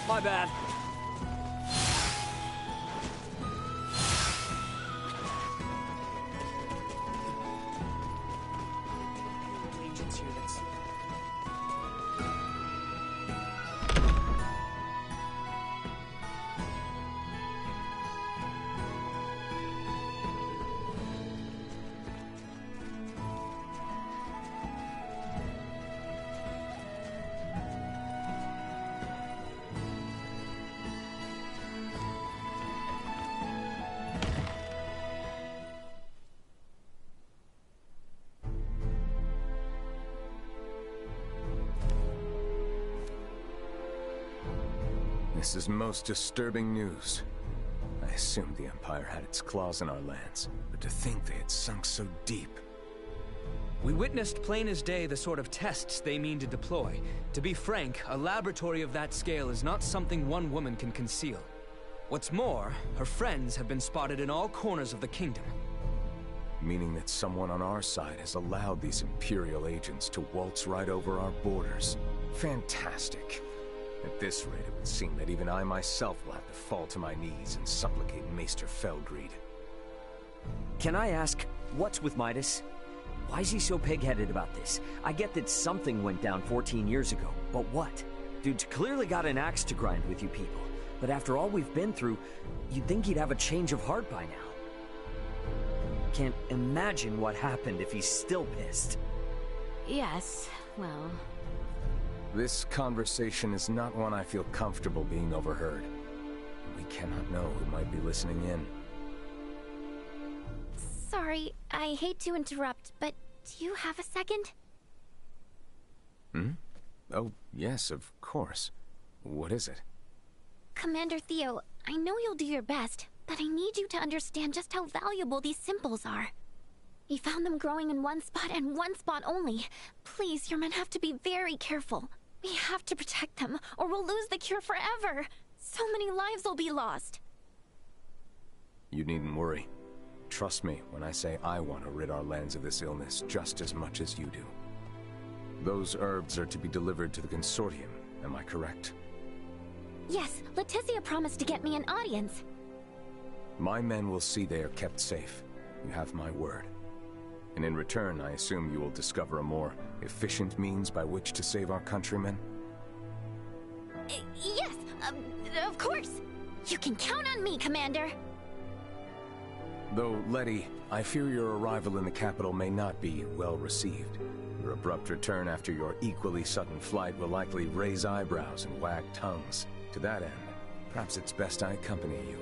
My bad. Agents here that's... This is most disturbing news. I assumed the Empire had its claws in our lands, but to think they had sunk so deep. We witnessed plain as day the sort of tests they mean to deploy. To be frank, a laboratory of that scale is not something one woman can conceal. What's more, her friends have been spotted in all corners of the kingdom. Meaning that someone on our side has allowed these Imperial agents to waltz right over our borders. Fantastic. At this rate, it would seem that even I myself will have to fall to my knees and supplicate Maester Feldgreed. Can I ask, what's with Midas? Why is he so pig-headed about this? I get that something went down 14 years ago, but what? Dude's clearly got an axe to grind with you people. But after all we've been through, you'd think he'd have a change of heart by now. Can't imagine what happened if he's still pissed. Yes, well... This conversation is not one I feel comfortable being overheard. We cannot know who might be listening in. Sorry, I hate to interrupt, but do you have a second? Hmm? Oh, yes, of course. What is it? Commander Theo, I know you'll do your best, but I need you to understand just how valuable these symbols are. We found them growing in one spot and one spot only. Please, your men have to be very careful. We have to protect them, or we'll lose the cure forever. So many lives will be lost. You needn't worry. Trust me when I say I want to rid our lands of this illness just as much as you do. Those herbs are to be delivered to the Consortium, am I correct? Yes, Leticia promised to get me an audience. My men will see they are kept safe. You have my word. And in return, I assume you will discover a more efficient means by which to save our countrymen? Yes, of course. You can count on me, Commander. Though, Letty, I fear your arrival in the capital may not be well received. Your abrupt return after your equally sudden flight will likely raise eyebrows and wag tongues. To that end, perhaps it's best I accompany you.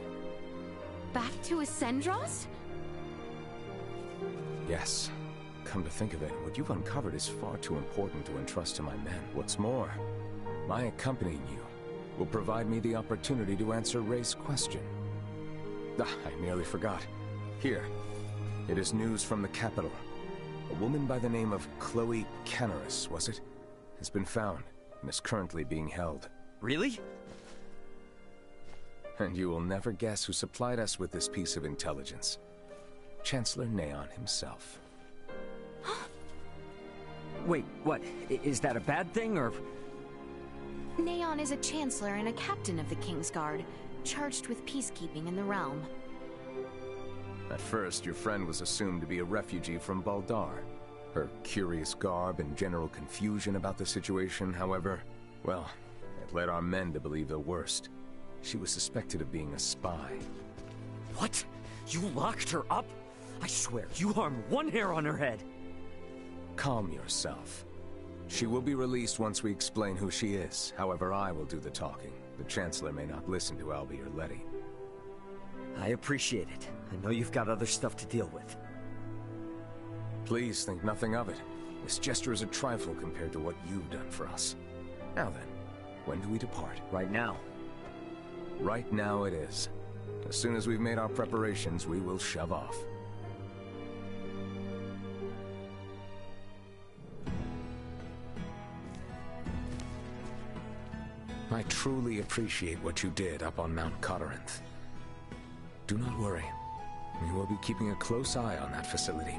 Back to Ascendros? Yes. Come to think of it, what you've uncovered is far too important to entrust to my men. What's more, my accompanying you will provide me the opportunity to answer Ray's question. I nearly forgot. Here, it is news from the capital. A woman by the name of Chloe Canaris, was it? Has been found and is currently being held. Really? And you will never guess who supplied us with this piece of intelligence. Chancellor Neon himself. Wait, what? Is that a bad thing, or...? Neon is a chancellor and a captain of the Kingsguard, charged with peacekeeping in the realm. At first, your friend was assumed to be a refugee from Baldar. Her curious garb and general confusion about the situation, however, well, it led our men to believe the worst. She was suspected of being a spy. What? You locked her up? I swear, you harm one hair on her head. Calm yourself. She will be released once we explain who she is. However, I will do the talking. The Chancellor may not listen to Albie or Letty. I appreciate it. I know you've got other stuff to deal with. Please think nothing of it. This gesture is a trifle compared to what you've done for us. Now then, When do we depart? Right now. Right now it is. As soon as we've made our preparations, we will shove off. I truly appreciate what you did up on Mount Codarinth. Do not worry. We will be keeping a close eye on that facility.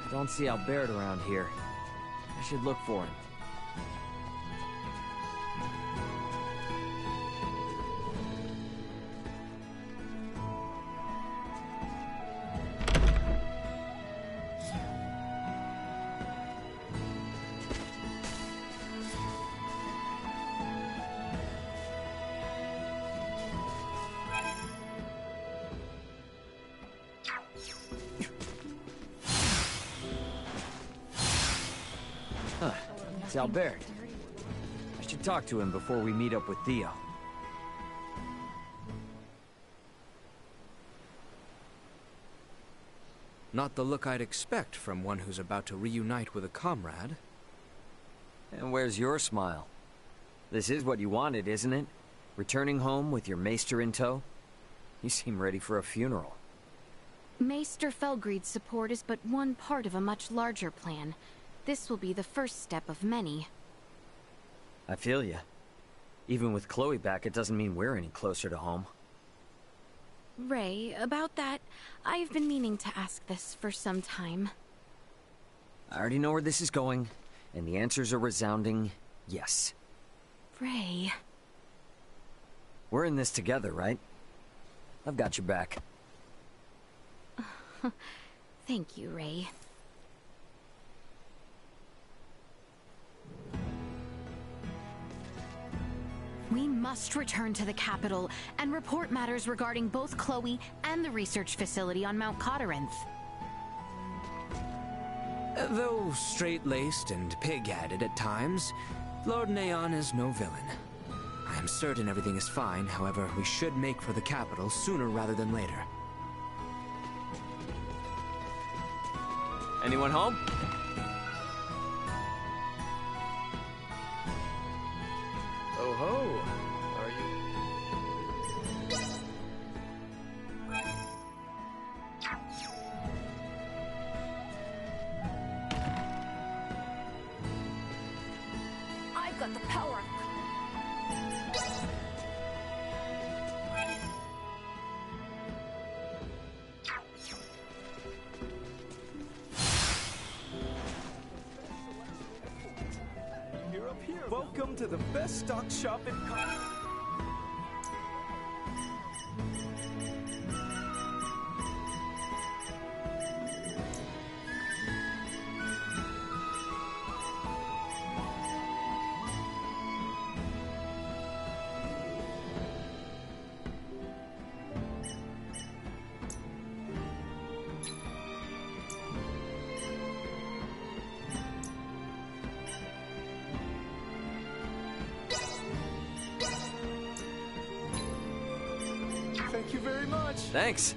I don't see Albert around here. I should look for him. It's Albert. I should talk to him before we meet up with Theo. Not the look I'd expect from one who's about to reunite with a comrade. And where's your smile? This is what you wanted, isn't it? Returning home with your maester in tow? You seem ready for a funeral. Maester Felgreid's support is but one part of a much larger plan. This will be the first step of many. I feel ya. Even with Chloe back, it doesn't mean we're any closer to home. Ray, about that, I've been meaning to ask this for some time. I already know where this is going, and the answers are resounding yes. Ray... We're in this together, right? I've got your back. Thank you, Ray. We must return to the capital and report matters regarding both Chloe and the research facility on Mount Codarinth. Though straight-laced and pig-headed at times, Lord Neon is no villain. I am certain everything is fine, however, we should make for the capital sooner rather than later. Anyone home? Oh ho! Are you? I've got the power. Welcome to the best stock shop in Thank you very much. Thanks.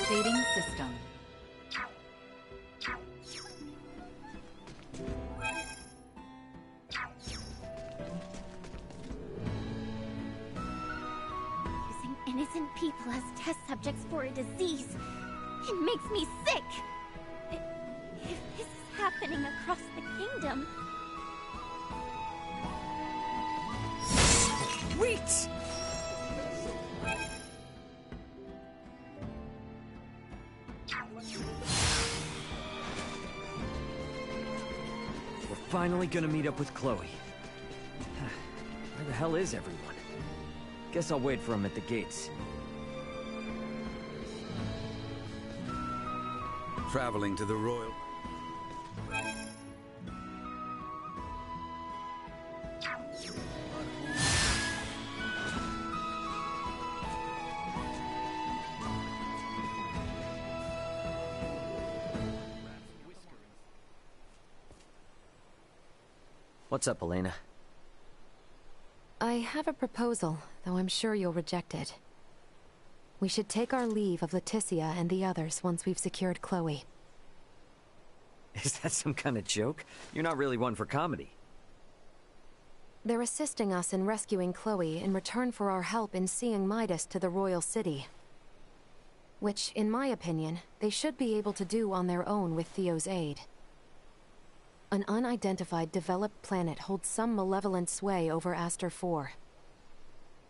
Updating system. Using innocent people as test subjects for a disease. It makes me sick! If this is happening across the kingdom... Wait! We're finally gonna meet up with Chloe. Where the hell is everyone? Guess I'll wait for him at the gates. Traveling to the royal... What's up, Elena? I have a proposal, though I'm sure you'll reject it. We should take our leave of Leticia and the others once we've secured Chloe. Is that some kind of joke? You're not really one for comedy. They're assisting us in rescuing Chloe in return for our help in seeing Midas to the royal city. Which, in my opinion, they should be able to do on their own with Theo's aid. An unidentified developed planet holds some malevolent sway over Aster 4.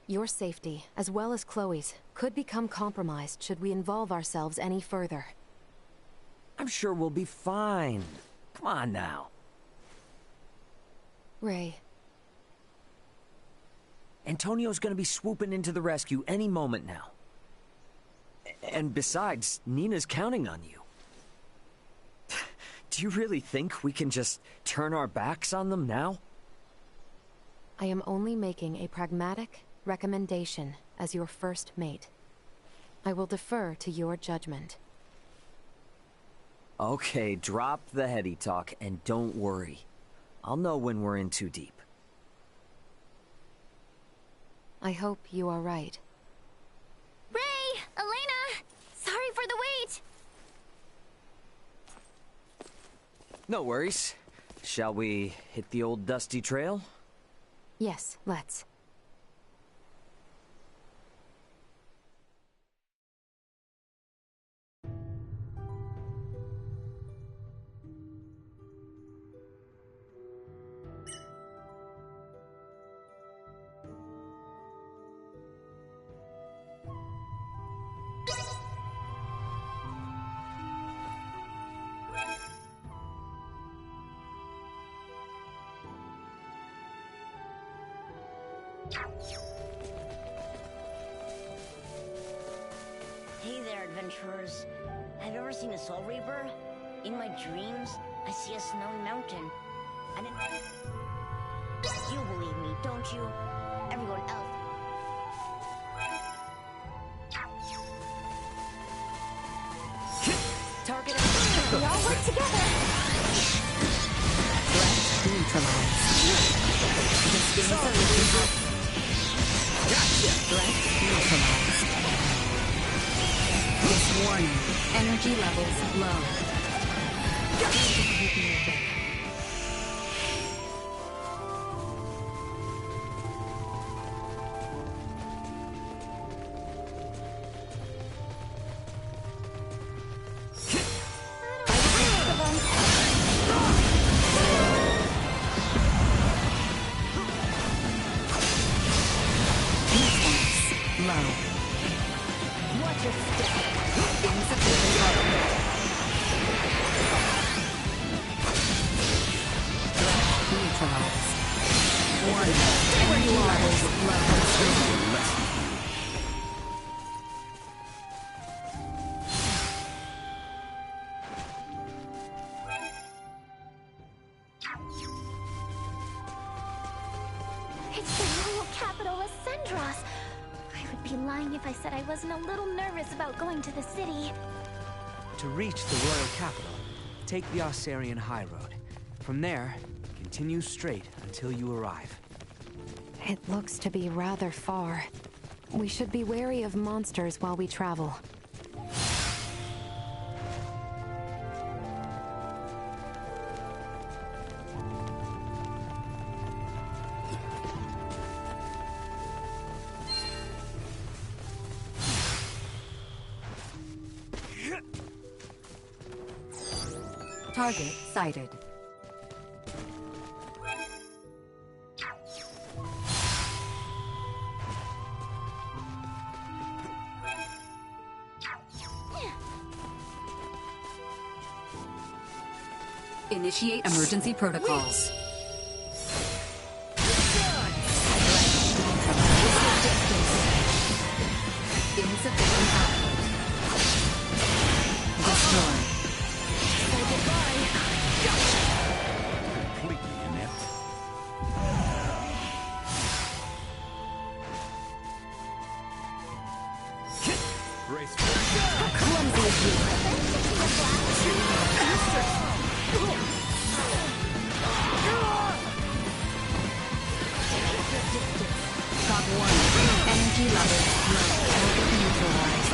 Your safety, as well as Chloe's, could become compromised should we involve ourselves any further. I'm sure we'll be fine. Come on now. Ray. Antonio's gonna be swooping into the rescue any moment now. And besides, Nina's counting on you. Do you really think we can just turn our backs on them now? I am only making a pragmatic recommendation as your first mate. I will defer to your judgment. Okay, drop the heady talk and don't worry. I'll know when we're in too deep. I hope you are right. Ray! Elena! Sorry for the wait! No worries. Shall we hit the old dusty trail? Yes, let's. Hey there, adventurers. Have you ever seen a Soul Reaper? In my dreams, I see a snowy mountain. And you believe me, don't you? Everyone else. Target we all work together! Threat neutralized. This is Gotcha! threat neutralized. Warning. Energy levels low. It's the royal capital of Sendros. I would be lying if I said I wasn't a little nervous about going to the city. To reach the royal capital, take the Osarian High Road. From there, continue straight until you arrive. It looks to be rather far. We should be wary of monsters while we travel. Target sighted. Initiate emergency protocols. Insufficient output. Destroy. Say goodbye. Completely inept. Brace for How clumsy of you. Shock 1. Energy levels low. Target neutralized.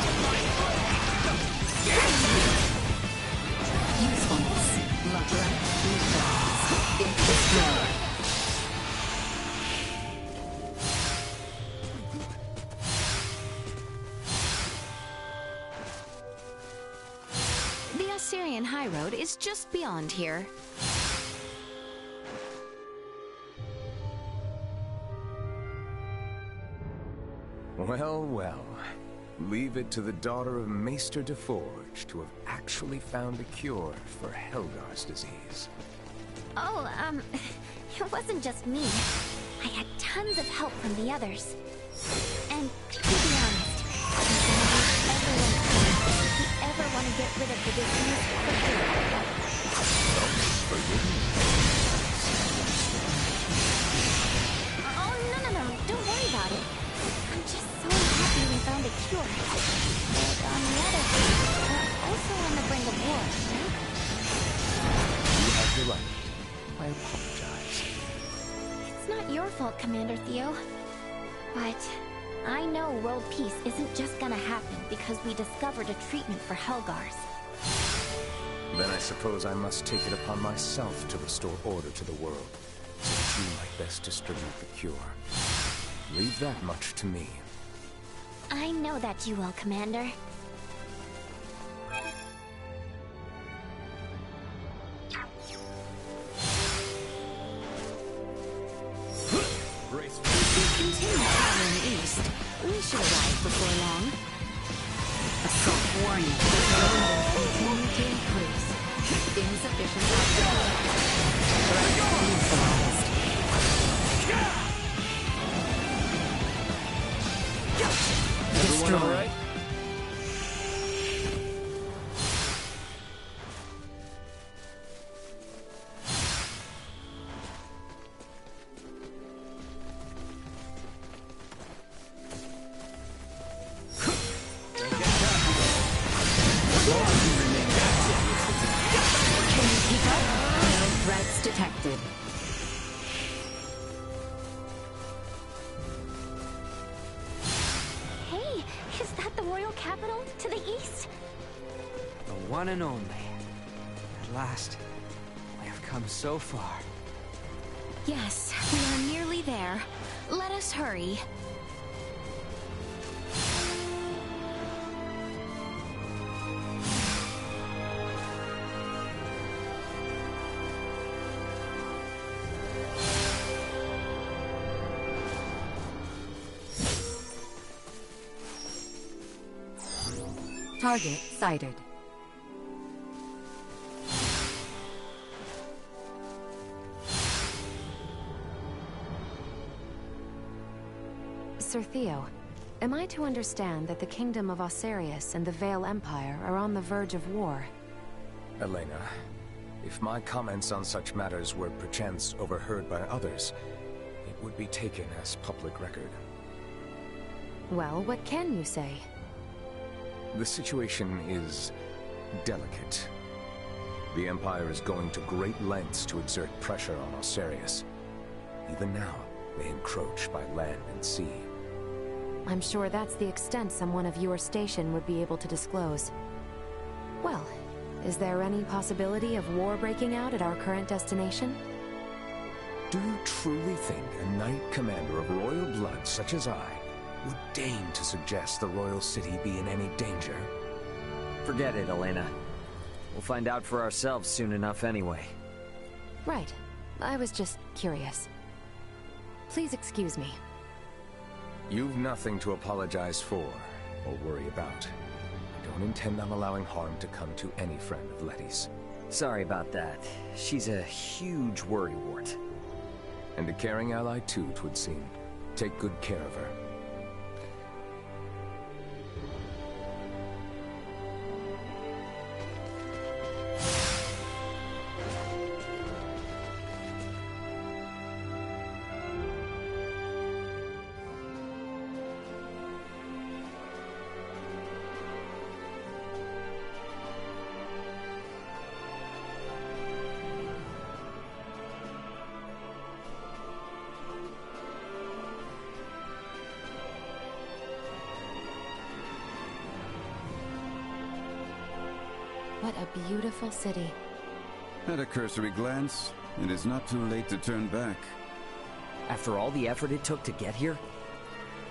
Usefulness. Level neutralized. It destroyed. The Osirian High Road is just beyond here. Well, well. Leave it to the daughter of Maester DeForge to have actually found a cure for Helgar's disease. Oh, it wasn't just me. I had tons of help from the others. And to be honest, everyone if you ever want to get rid of the disease for good. Oh, no, don't worry about it. I'm just so happy we found a cure. But on the other hand, we're also on the brink of war, right? You have your right. I apologize. It's not your fault, Commander Theo. But I know world peace isn't just gonna happen because we discovered a treatment for Helgars. Then I suppose I must take it upon myself to restore order to the world, so that you might best distribute the cure. Leave that much to me. I know that you will, Commander. brace. If we continue traveling east, we should arrive before long. Assault warning. Continue to increase. Insufficient output. Threat neutralized. Everyone all right? Can you keep up? No threats detected. Hey, is that the royal capital to the east? The one and only. At last, we have come so far. Yes, we are nearly there. Let us hurry. Target sighted. Sir Theo, am I to understand that the Kingdom of Osirius and the Vale Empire are on the verge of war? Elena, if my comments on such matters were perchance overheard by others, it would be taken as public record. Well, what can you say? The situation is delicate. The Empire is going to great lengths to exert pressure on Osirius. Even now, they encroach by land and sea. I'm sure that's the extent someone of your station would be able to disclose. Well, is there any possibility of war breaking out at our current destination? Do you truly think a knight commander of royal blood such as I would deign to suggest the royal city be in any danger? Forget it, Elena. We'll find out for ourselves soon enough anyway. Right. I was just curious. Please excuse me. You've nothing to apologize for, or worry about. I don't intend on allowing harm to come to any friend of Letty's. Sorry about that. She's a huge worrywart. And a caring ally too, 'twould seem. Take good care of her. What a beautiful city. At a cursory glance, it is not too late to turn back. After all the effort it took to get here?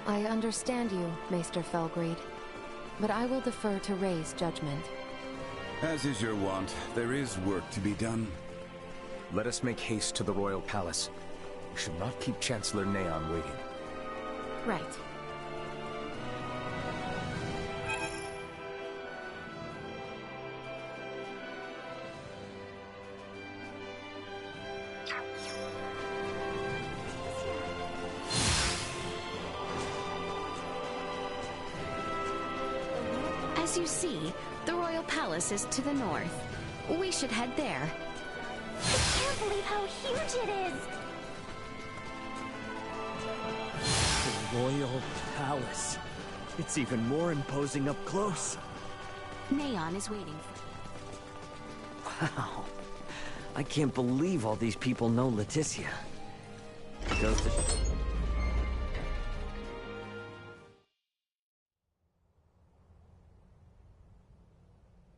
I understand you, Maester Felgreed, but I will defer to Ray's judgment. As is your wont, there is work to be done. Let us make haste to the Royal Palace. We should not keep Chancellor Neon waiting. Right. As you see, the Royal Palace is to the north. We should head there. I can't believe how huge it is! The Royal Palace. It's even more imposing up close. Neon is waiting for... Wow. I can't believe all these people know Leticia. Goes to...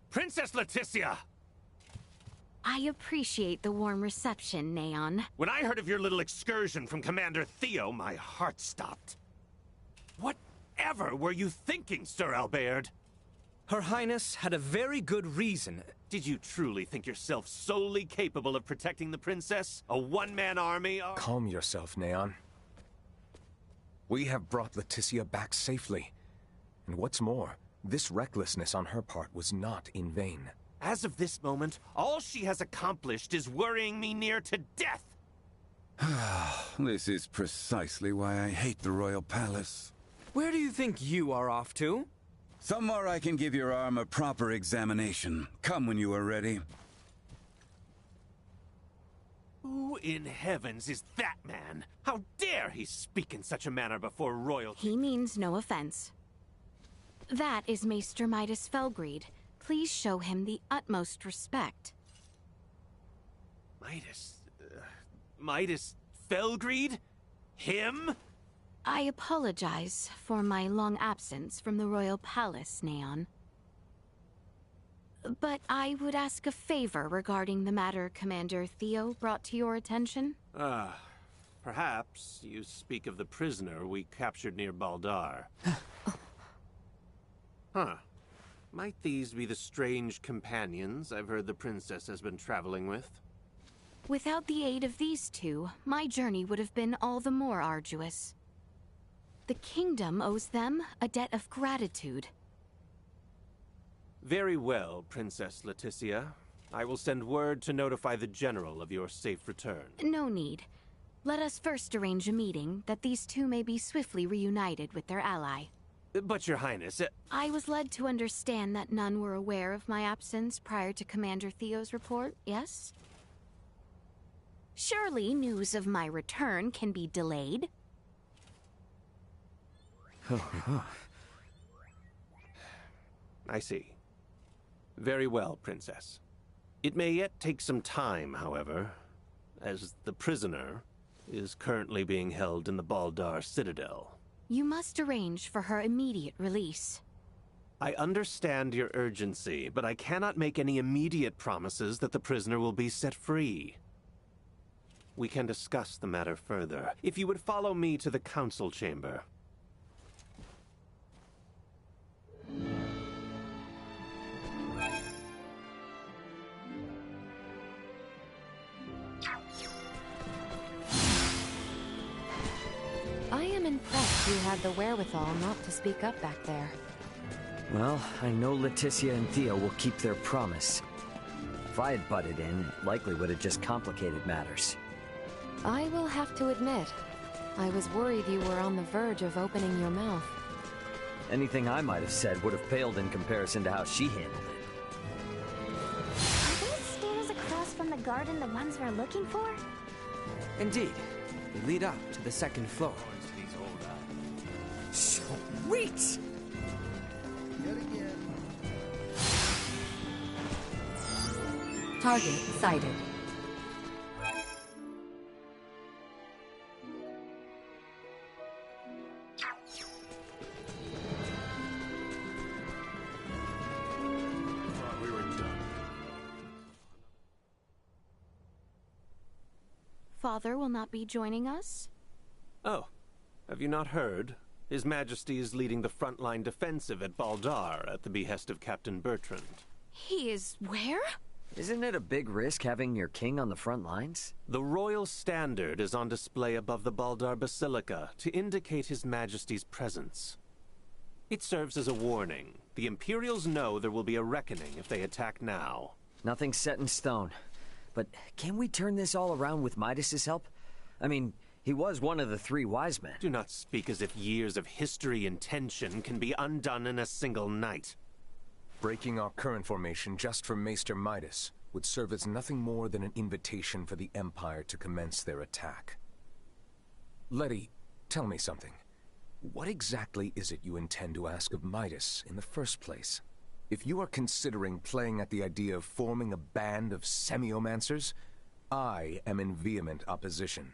Princess Leticia! I appreciate the warm reception, Neon. When I heard of your little excursion from Commander Theo, my heart stopped. Whatever were you thinking, Sir Albert? Her Highness had a very good reason. Did you truly think yourself solely capable of protecting the princess? A one-man army? Calm yourself, Neon. We have brought Leticia back safely. And what's more, this recklessness on her part was not in vain. As of this moment, all she has accomplished is worrying me near to death. This is precisely why I hate the Royal Palace. Where do you think you are off to? Somewhere I can give your arm a proper examination. Come when you are ready. Who in heavens is that man? How dare he speak in such a manner before royalty? He means no offense. That is Maester Midas Felgreed. Please show him the utmost respect. Midas Felgreed? Him? I apologize for my long absence from the Royal Palace, Neon. But I would ask a favor regarding the matter Commander Theo brought to your attention. Perhaps you speak of the prisoner we captured near Baldar. Huh. Might these be the strange companions I've heard the princess has been traveling with? Without the aid of these two, my journey would have been all the more arduous. The kingdom owes them a debt of gratitude. Very well, Princess Leticia. I will send word to notify the general of your safe return. No need. Let us first arrange a meeting that these two may be swiftly reunited with their ally. But, Your Highness... I was led to understand that none were aware of my absence prior to Commander Theo's report, yes? Surely news of my return can be delayed. I see. Very well, Princess. It may yet take some time, however, as the prisoner is currently being held in the Baldar Citadel. You must arrange for her immediate release. I understand your urgency, but I cannot make any immediate promises that the prisoner will be set free. We can discuss the matter further, if you would follow me to the council chamber. You had the wherewithal not to speak up back there. Well, I know Leticia and Theo will keep their promise. If I had butted in, it likely would have just complicated matters. I will have to admit, I was worried you were on the verge of opening your mouth. Anything I might have said would have paled in comparison to how she handled it. Are those stairs across from the garden the ones we're looking for? Indeed. They lead up to the second floor. Sweet! Target sighted. We were done. Father will not be joining us? Oh, have you not heard? His Majesty is leading the frontline defensive at Baldar at the behest of Captain Bertrand. He is where? Isn't it a big risk having your king on the front lines? The royal standard is on display above the Baldar Basilica to indicate His Majesty's presence. It serves as a warning. The Imperials know there will be a reckoning if they attack now. Nothing's set in stone. But can we turn this all around with Midas's help? I mean, he was one of the three wise men. Do not speak as if years of history and tension can be undone in a single night. Breaking our current formation just for Maester Midas would serve as nothing more than an invitation for the Empire to commence their attack. Letty, tell me something. What exactly is it you intend to ask of Midas in the first place? If you are considering playing at the idea of forming a band of semiomancers, I am in vehement opposition.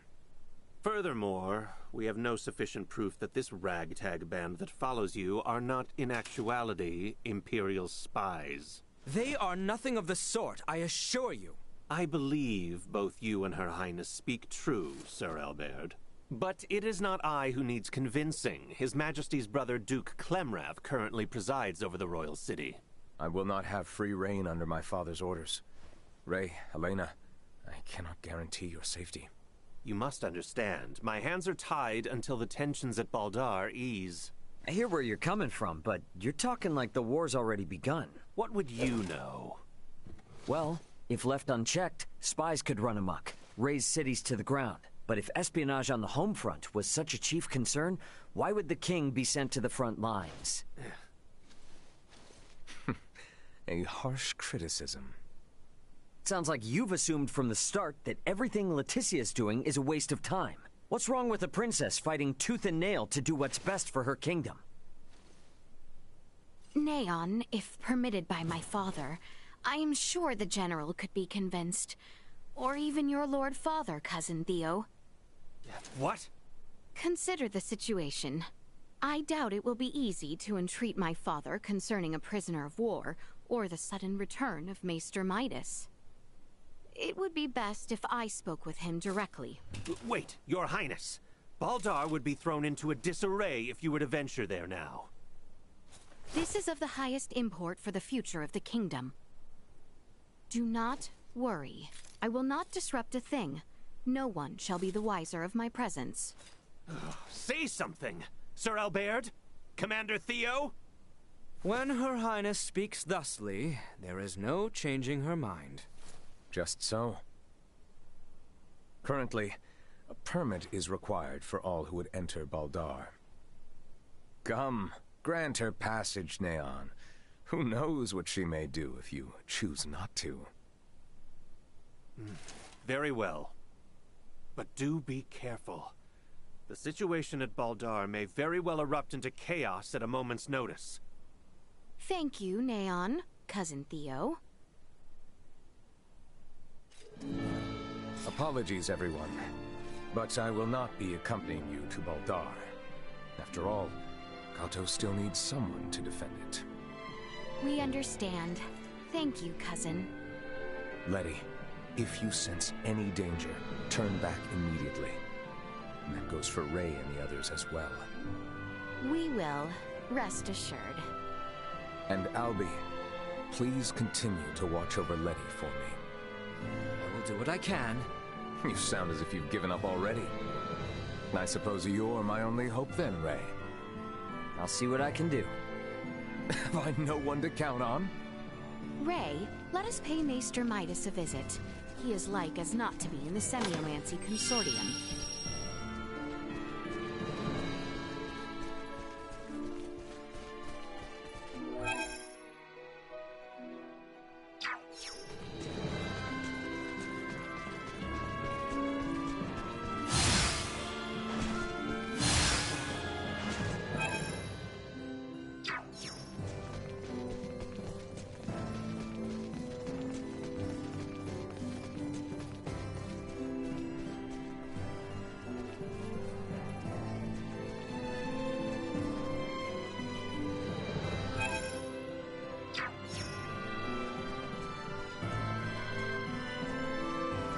Furthermore, we have no sufficient proof that this ragtag band that follows you are not in actuality Imperial spies. They are nothing of the sort, I assure you. I believe both you and Her Highness speak true, Sir Albert. But it is not I who needs convincing. His Majesty's brother Duke Clemrath currently presides over the royal city. I will not have free reign under my father's orders. Ray, Helena, I cannot guarantee your safety. You must understand, my hands are tied until the tensions at Baldar ease. I hear where you're coming from, but you're talking like the war's already begun. What would you know? Well, if left unchecked, spies could run amok, raze cities to the ground. But if espionage on the home front was such a chief concern, why would the king be sent to the front lines? A harsh criticism. Sounds like you've assumed from the start that everything Leticia's doing is a waste of time. What's wrong with a princess fighting tooth and nail to do what's best for her kingdom? Neon, if permitted by my father, I am sure the general could be convinced. Or even your Lord Father, Cousin Theo. What? Consider the situation. I doubt it will be easy to entreat my father concerning a prisoner of war, or the sudden return of Maester Midas. It would be best if I spoke with him directly. Wait, Your Highness. Baldar would be thrown into a disarray if you were to venture there now. This is of the highest import for the future of the kingdom. Do not worry. I will not disrupt a thing. No one shall be the wiser of my presence. Say something, Sir Albert? Commander Theo? When Her Highness speaks thusly, there is no changing her mind. Just so. Currently, a permit is required for all who would enter Baldar. Come, grant her passage, Neon. Who knows what she may do if you choose not to. Very well. But do be careful. The situation at Baldar may very well erupt into chaos at a moment's notice. Thank you, Neon, Cousin Theo. Apologies, everyone. But I will not be accompanying you to Baldar. After all, Kato still needs someone to defend it. We understand. Thank you, Cousin. Letty, if you sense any danger, turn back immediately. And that goes for Ray and the others as well. We will, rest assured. And Albie, please continue to watch over Letty for me. I will do what I can. You sound as if you've given up already. I suppose you're my only hope then, Ray. I'll see what I can do. Have I no one to count on? Ray, let us pay Maester Midas a visit. He is like as not to be in the Semiomancy Consortium.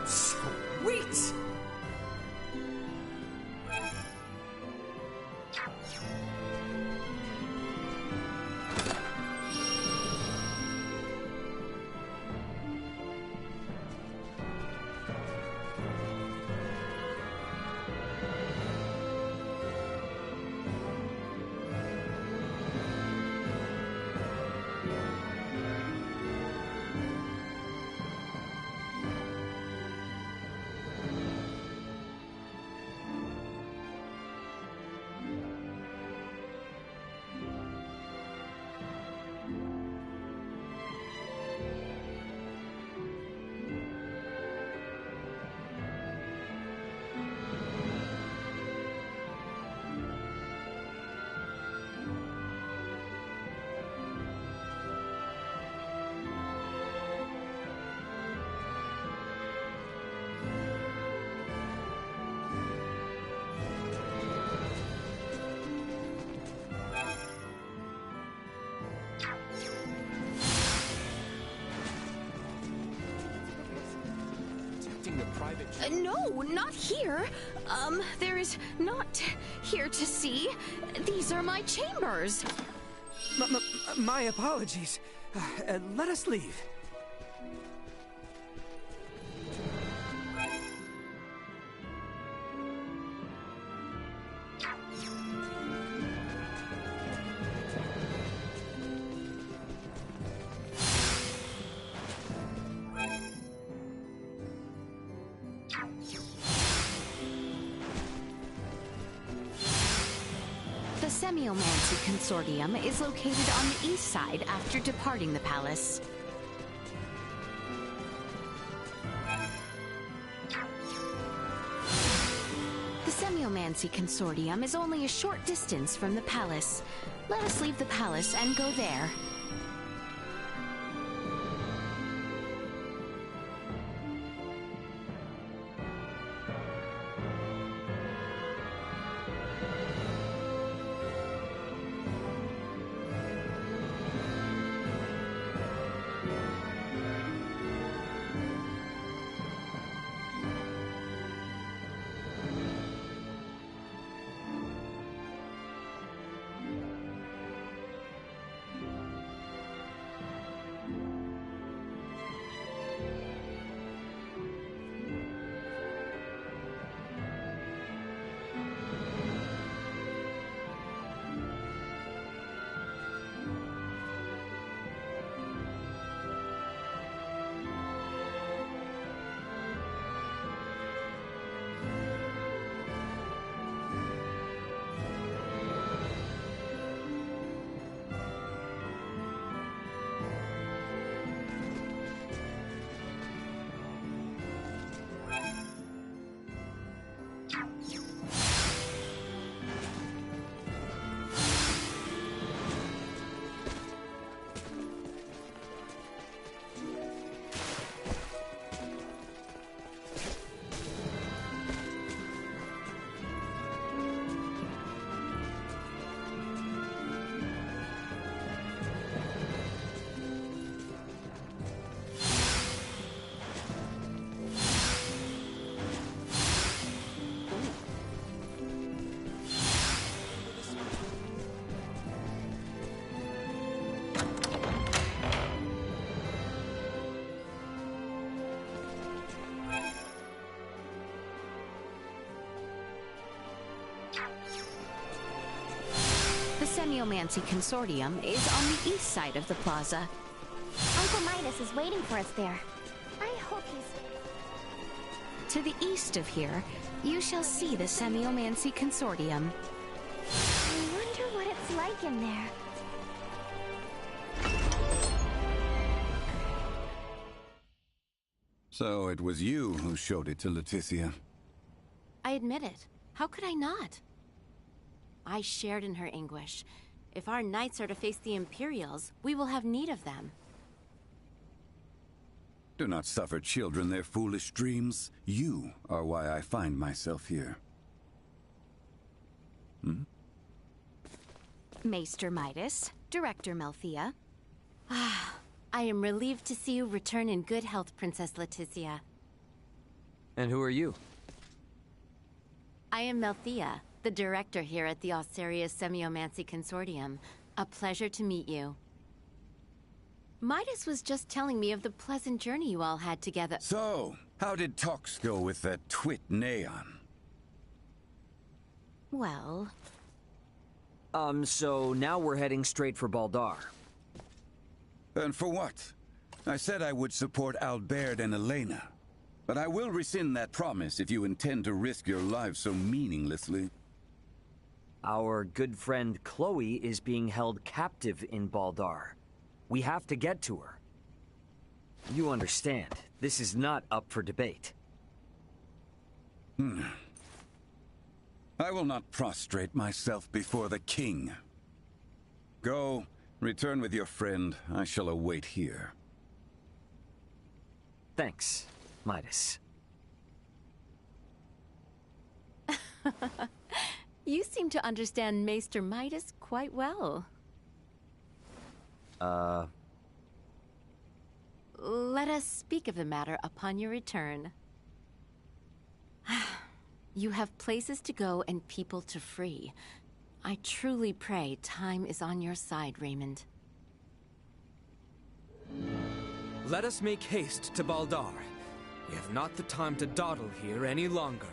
Sweet! No, not here. There is not here to see. These are my chambers. My apologies. Let us leave. The Semiomancy Consortium is located on the east side after departing the palace. The Semiomancy Consortium is only a short distance from the palace. Let us leave the palace and go there. Semiomancy Consortium is on the east side of the plaza. Uncle Midas is waiting for us there. I hope he's... To the east of here, you shall see the Semiomancy Consortium. I wonder what it's like in there. So it was you who showed it to Leticia. I admit it. How could I not? I shared in her anguish. If our knights are to face the Imperials, we will have need of them. Do not suffer children their foolish dreams. You are why I find myself here. Maester Midas, Director Melthea. I am relieved to see you return in good health, Princess Leticia. And who are you? I am Melthea, the director here at the Alcerius Semiomancy Consortium. A pleasure to meet you. Midas was just telling me of the pleasant journey you all had together. So, how did talks go with that twit Neon? Well... So now we're heading straight for Baldar. And for what? I said I would support Albert and Elena. But I will rescind that promise if you intend to risk your lives so meaninglessly. Our good friend Chloe is being held captive in Baldar. We have to get to her. You understand, this is not up for debate. I will not prostrate myself before the king. Go, return with your friend. I shall await here. Thanks, Midas. You seem to understand Maester Midas quite well. Let us speak of the matter upon your return. You have places to go and people to free. I truly pray time is on your side, Raymond. Let us make haste to Baldar. We have not the time to dawdle here any longer.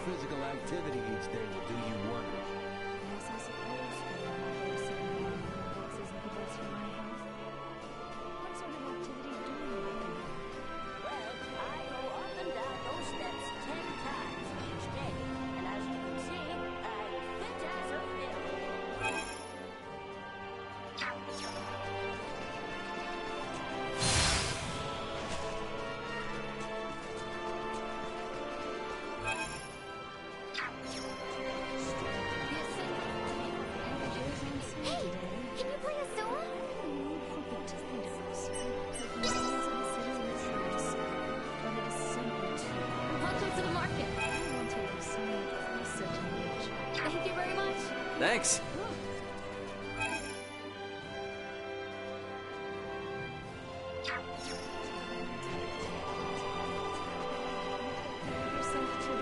physical activity each day will do you wonders. Yes, I suppose sitting on books isn't the best for my health. What sort of activity do you recommend? Well, I go up and down those steps 10 times each day. And as you can see, I'm fit as a fiddle. Hey, can you play a solo? Welcome to the market. Thank you very much. Thanks. Yourself too.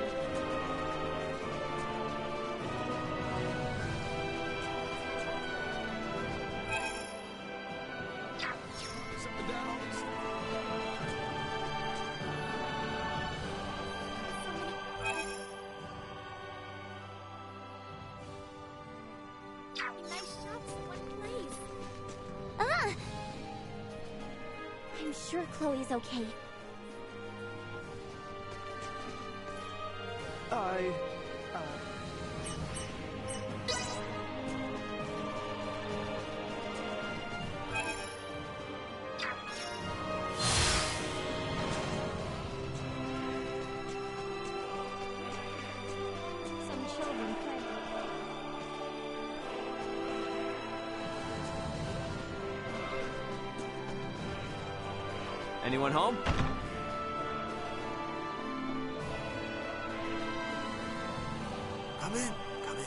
Nice shots in one place. Ah! I'm sure Chloe's okay. Some children play. Anyone home? Come in, come in.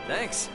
Thanks.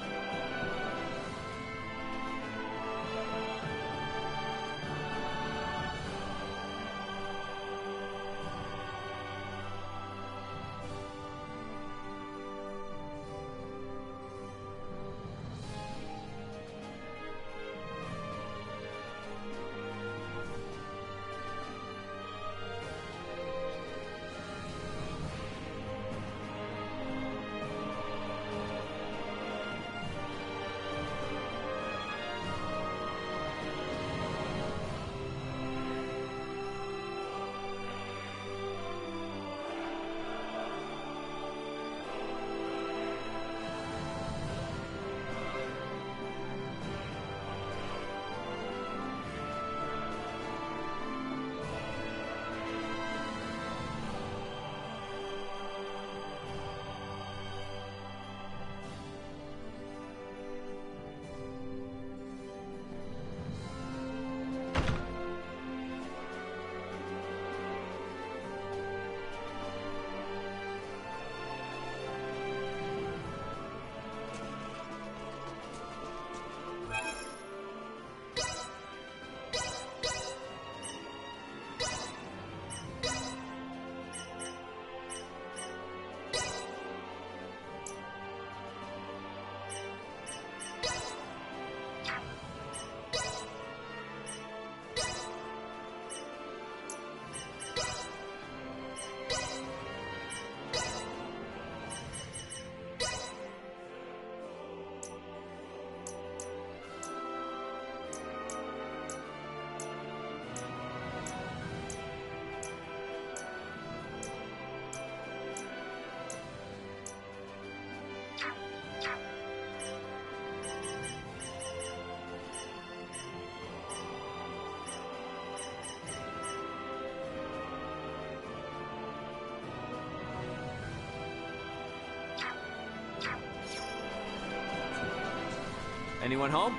Anyone home?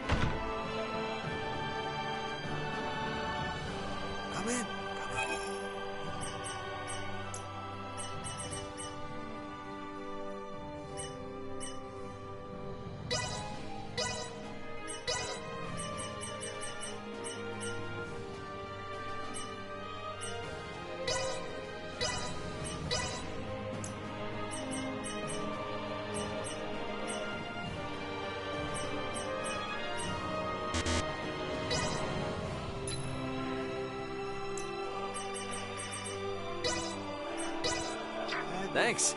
Come in. Thanks.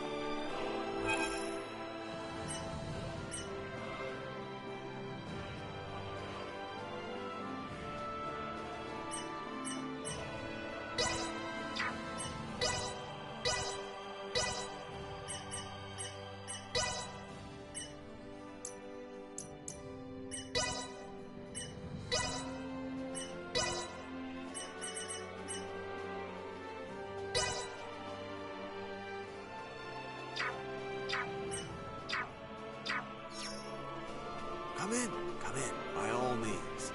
Come in, by all means.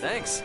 Thanks.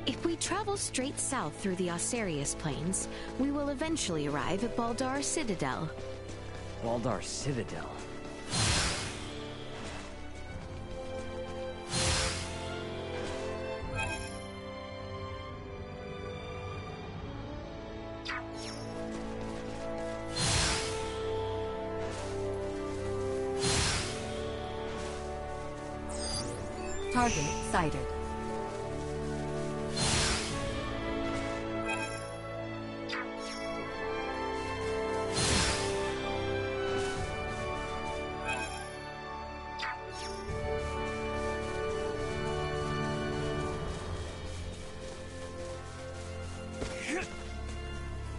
If we travel straight south through the Osarius Plains, we will eventually arrive at Baldar Citadel. Baldar Citadel. Target sighted.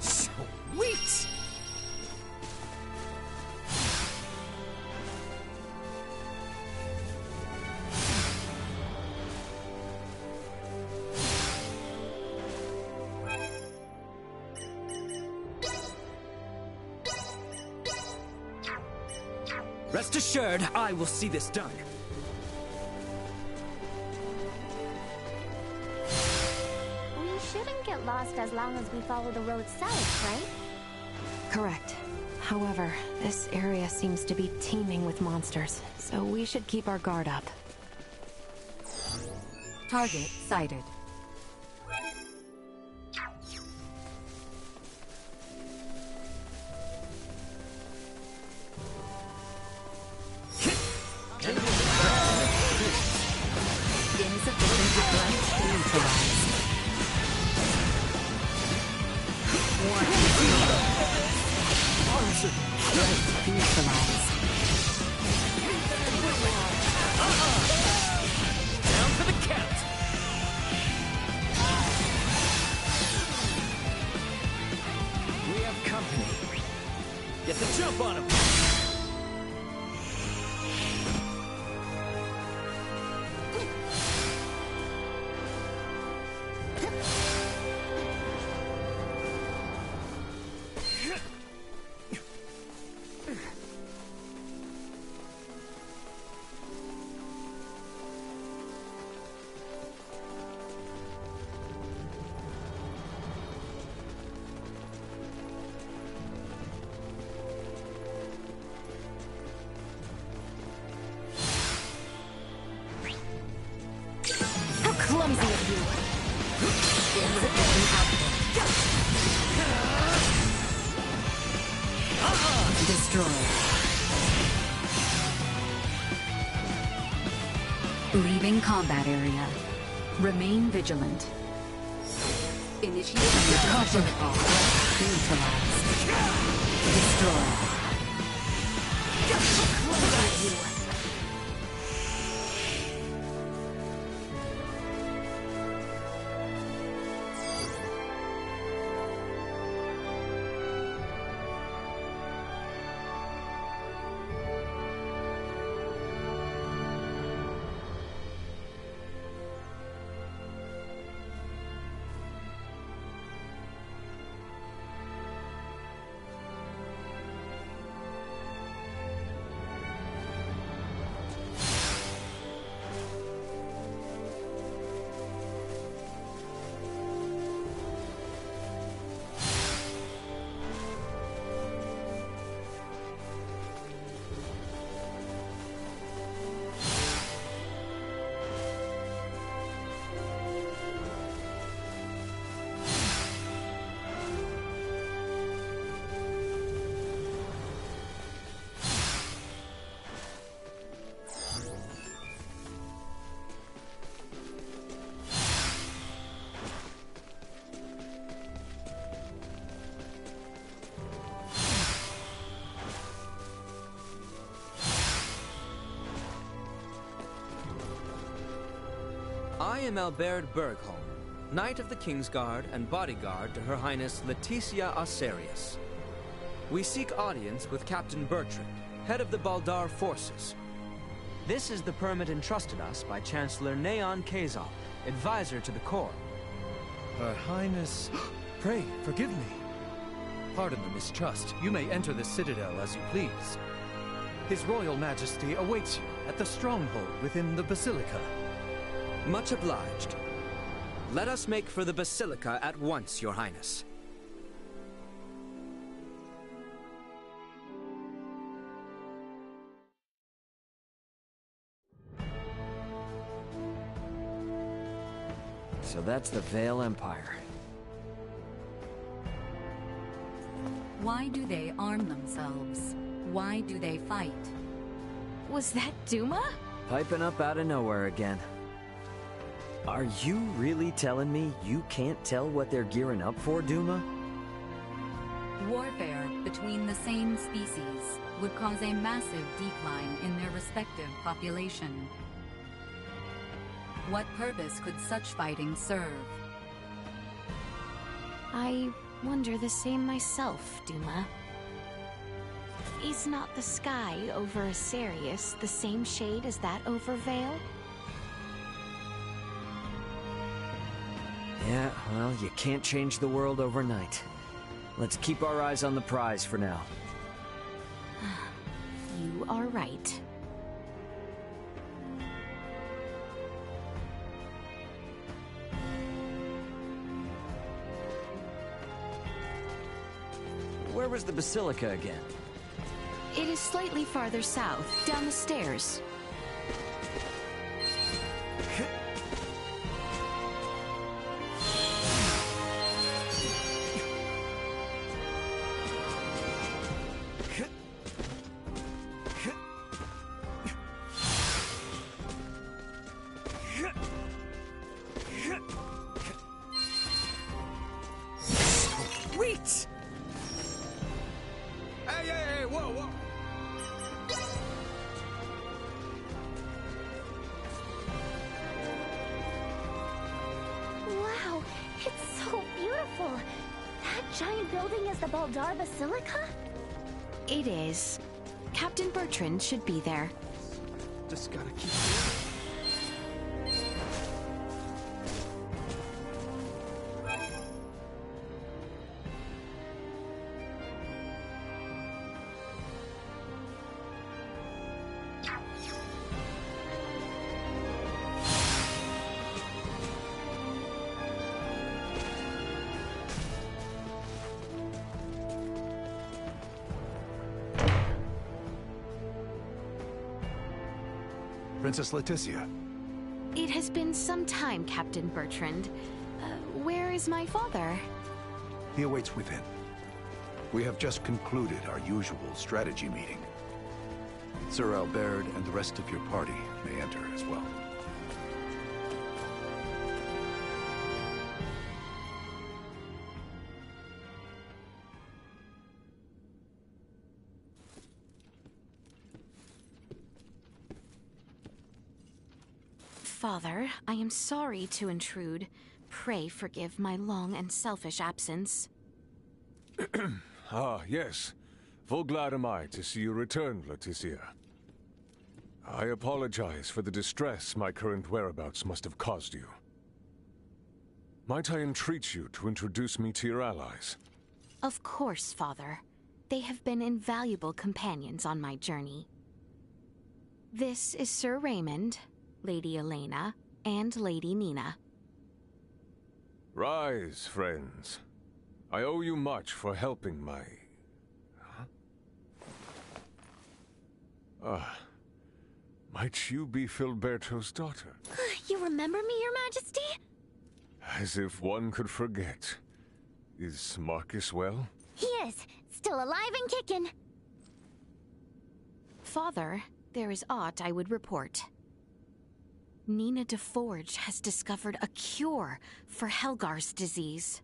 Sweet! Rest assured, I will see this done. We shouldn't get lost as long as we follow the road south, right? Correct. However, this area seems to be teeming with monsters, so we should keep our guard up. Target sighted. Insufficient defense neutralized. Neutralized. Down for the count! We have company. Get the jump on him! How clumsy of you! Destroy. Leaving combat area. Remain vigilant. Initiate caution call. Neutralized. Destroy. I am Albert Bergholm, Knight of the Kingsguard and bodyguard to Her Highness Leticia Osarius. We seek audience with Captain Bertrand, head of the Baldar forces. This is the permit entrusted us by Chancellor Neon Kazal, advisor to the Corps. Her Highness... Pray, forgive me. Pardon the mistrust. You may enter the Citadel as you please. His Royal Majesty awaits you at the stronghold within the Basilica. Much obliged. Let us make for the Basilica at once, Your Highness. So that's the Vale Empire. Why do they arm themselves? Why do they fight? Was that Duma? Piping up out of nowhere again. Are you really telling me you can't tell what they're gearing up for, Duma? Warfare between the same species would cause a massive decline in their respective population. What purpose could such fighting serve? I wonder the same myself, Duma. Is not the sky over Asarius the same shade as that over Vale? Yeah, well, you can't change the world overnight. Let's keep our eyes on the prize for now. You are right. Where was the Basilica again? It is slightly farther south, down the stairs. Sweet! Hey, whoa! Wow, it's so beautiful. That giant building is the Baldar Basilica? It is. Captain Bertrand should be there. Just gotta keep. Princess Leticia. It has been some time, Captain Bertrand. Where is my father? He awaits within. We have just concluded our usual strategy meeting. Sir Albert and the rest of your party may enter as well. Father, I am sorry to intrude. Pray forgive my long and selfish absence. Ah, yes. Full glad am I to see you return, Leticia. I apologize for the distress my current whereabouts must have caused you. Might I entreat you to introduce me to your allies? Of course, Father. They have been invaluable companions on my journey. This is Sir Raymond, Lady Elena, and Lady Nina. Rise, friends. I owe you much for helping my... might you be Filberto's daughter? You remember me, Your Majesty? As if one could forget. Is Marcus well? He is. Still alive and kicking. Father, there is aught I would report. Nina DeForge has discovered a cure for Helgar's disease.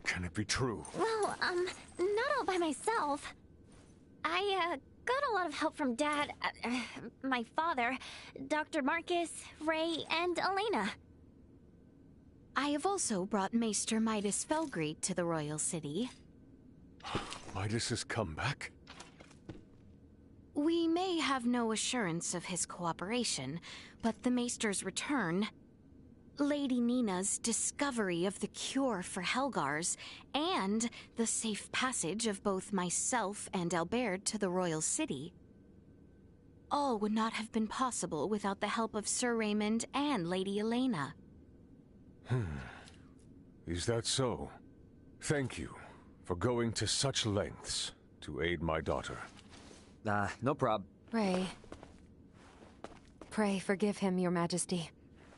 Can it be true? Well, not all by myself. I, got a lot of help from Dad, my father, Dr. Marcus, Ray, and Elena. I have also brought Maester Midas Felgreed to the royal city. Midas has come back? We may have no assurance of his cooperation, but the Maester's return, Lady Nina's discovery of the cure for Helgar's, and the safe passage of both myself and Albert to the royal city, all would not have been possible without the help of Sir Raymond and Lady Elena. Is that so? Thank you for going to such lengths to aid my daughter. No prob. Pray forgive him, Your Majesty.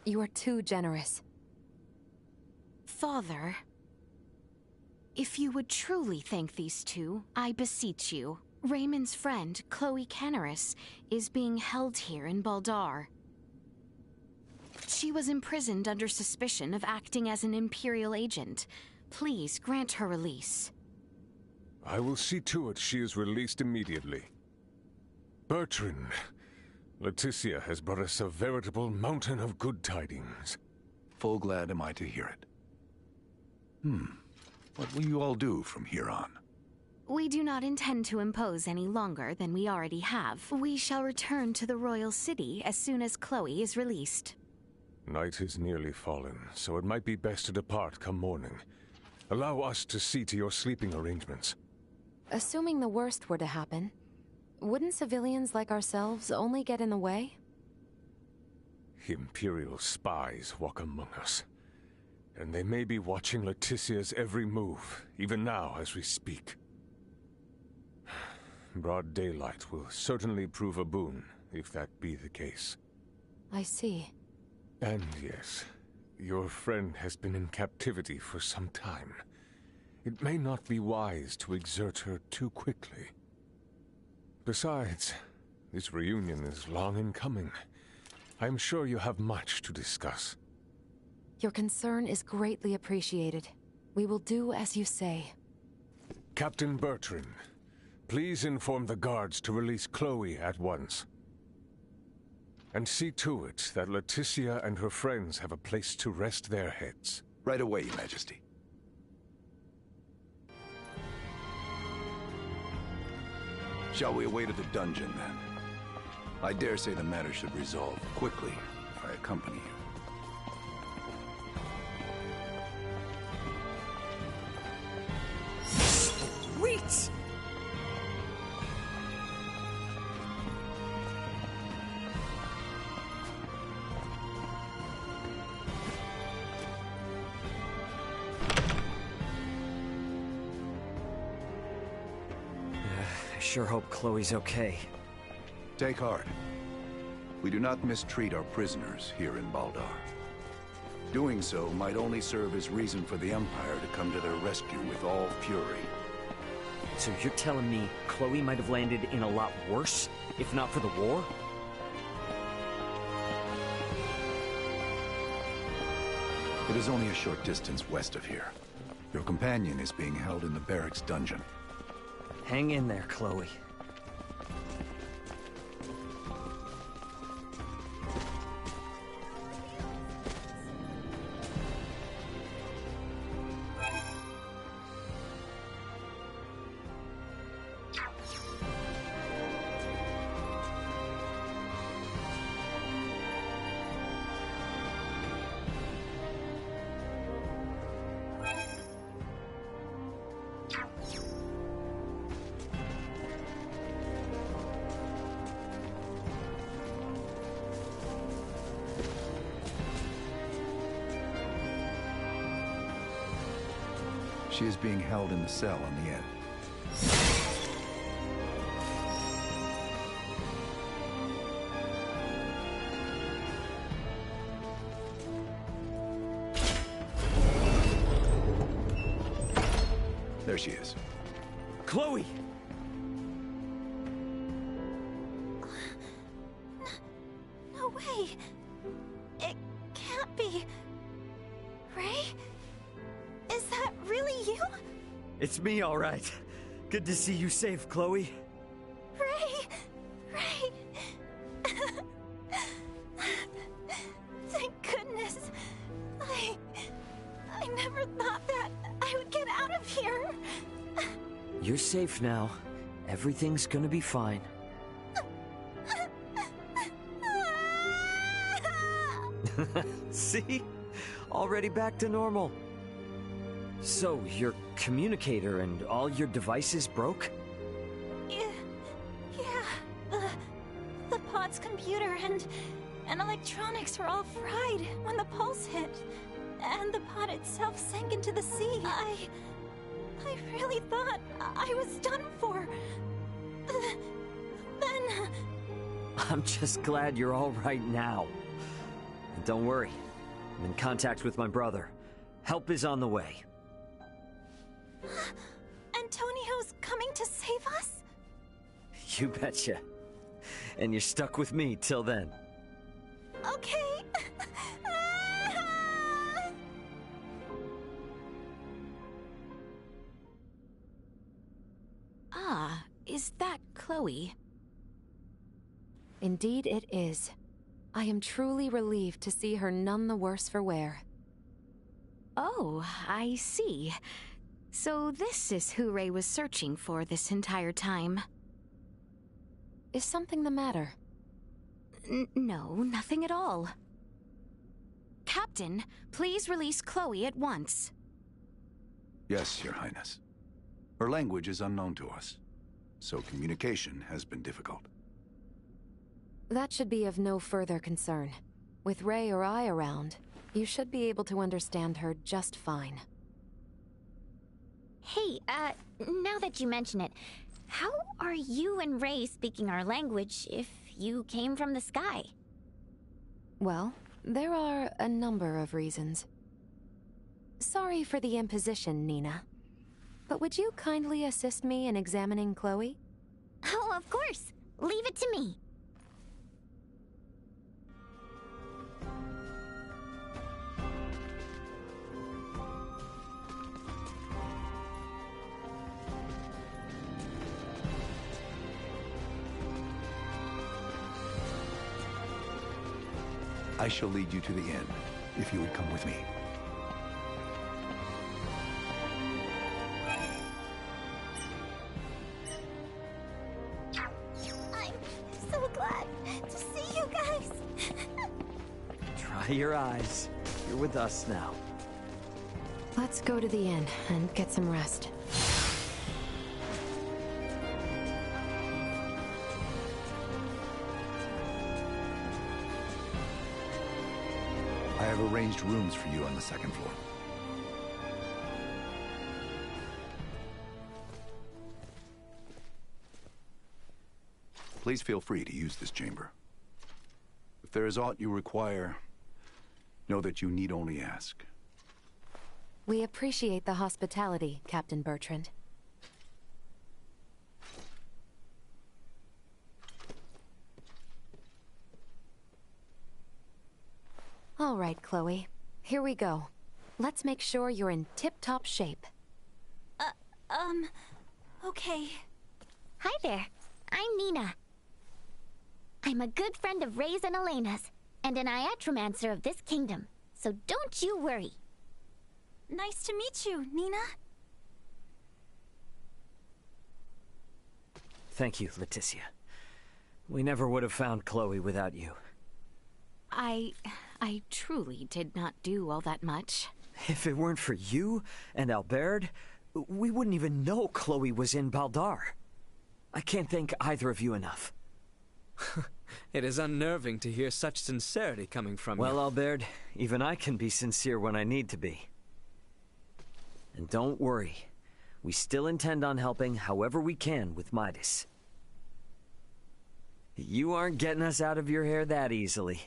You are too generous. Father, if you would truly thank these two, I beseech you. Raymond's friend, Chloe Canaris, is being held here in Baldar. She was imprisoned under suspicion of acting as an Imperial agent. Please grant her release. I will see to it she is released immediately. Bertrand, Leticia has brought us a veritable mountain of good tidings. Full glad am I to hear it. What will you all do from here on? We do not intend to impose any longer than we already have. We shall return to the royal city as soon as Chloe is released. Night is nearly fallen, so it might be best to depart come morning. Allow us to see to your sleeping arrangements. Assuming the worst were to happen, wouldn't civilians like ourselves only get in the way? Imperial spies walk among us. And they may be watching Leticia's every move, even now as we speak. Broad daylight will certainly prove a boon, if that be the case. I see. And yes, your friend has been in captivity for some time. It may not be wise to exert her too quickly. Besides, this reunion is long in coming. I'm sure you have much to discuss. Your concern is greatly appreciated. We will do as you say. Captain Bertrand, please inform the guards to release Chloe at once. And see to it that Leticia and her friends have a place to rest their heads. Right away, Your Majesty. Shall we await at the dungeon, then? I dare say the matter should resolve quickly if I accompany you. Sweet! I sure hope Chloe's okay. Take heart. We do not mistreat our prisoners here in Baldar. Doing so might only serve as reason for the Empire to come to their rescue with all fury. So you're telling me Chloe might have landed in a lot worse, if not for the war? It is only a short distance west of here. Your companion is being held in the barracks dungeon. Hang in there, Chloe. She is being held in the cell on the end. There she is. Chloe! No way. It can't be. Ray? Is that really you? It's me, all right. Good to see you safe, Chloe. Ray! Thank goodness. I never thought that I would get out of here. You're safe now. Everything's gonna be fine. See? Already back to normal. So, your communicator and all your devices broke? Yeah. The pod's computer and electronics were all fried when the pulse hit. and the pod itself sank into the sea. I really thought I was done for. Then... I'm just glad you're all right now. And don't worry, I'm in contact with my brother. Help is on the way. Antonio's coming to save us? You betcha. And you're stuck with me till then. Okay. Ah, is that Chloe? Indeed it is. I am truly relieved to see her none the worse for wear. Oh, I see. So this is who Ray was searching for this entire time. Is something the matter? No, nothing at all. Captain, please release Chloe at once. Yes, Your Highness. Her language is unknown to us, so communication has been difficult. That should be of no further concern. With Ray or I around, you should be able to understand her just fine. Hey, now that you mention it, how are you and Ray speaking our language if you came from the sky? Well, there are a number of reasons. Sorry for the imposition, Nina. But would you kindly assist me in examining Chloe? Oh, of course. Leave it to me. I shall lead you to the inn, if you would come with me. I'm so glad to see you guys. Dry your eyes. You're with us now. Let's go to the inn and get some rest. I have arranged rooms for you on the second floor. Please feel free to use this chamber. If there is aught you require, know that you need only ask. We appreciate the hospitality, Captain Bertrand. All right, Chloe. Here we go. Let's make sure you're in tip-top shape. Okay. Hi there. I'm Nina. I'm a good friend of Ray's and Elena's, and an iatromancer of this kingdom, so don't you worry. Nice to meet you, Nina. Thank you, Leticia. We never would have found Chloe without you. I truly did not do all that much. If it weren't for you and Albert, we wouldn't even know Chloe was in Baldar. I can't thank either of you enough. It is unnerving to hear such sincerity coming from you. Well, Albert, even I can be sincere when I need to be. And don't worry, we still intend on helping however we can with Midas. You aren't getting us out of your hair that easily.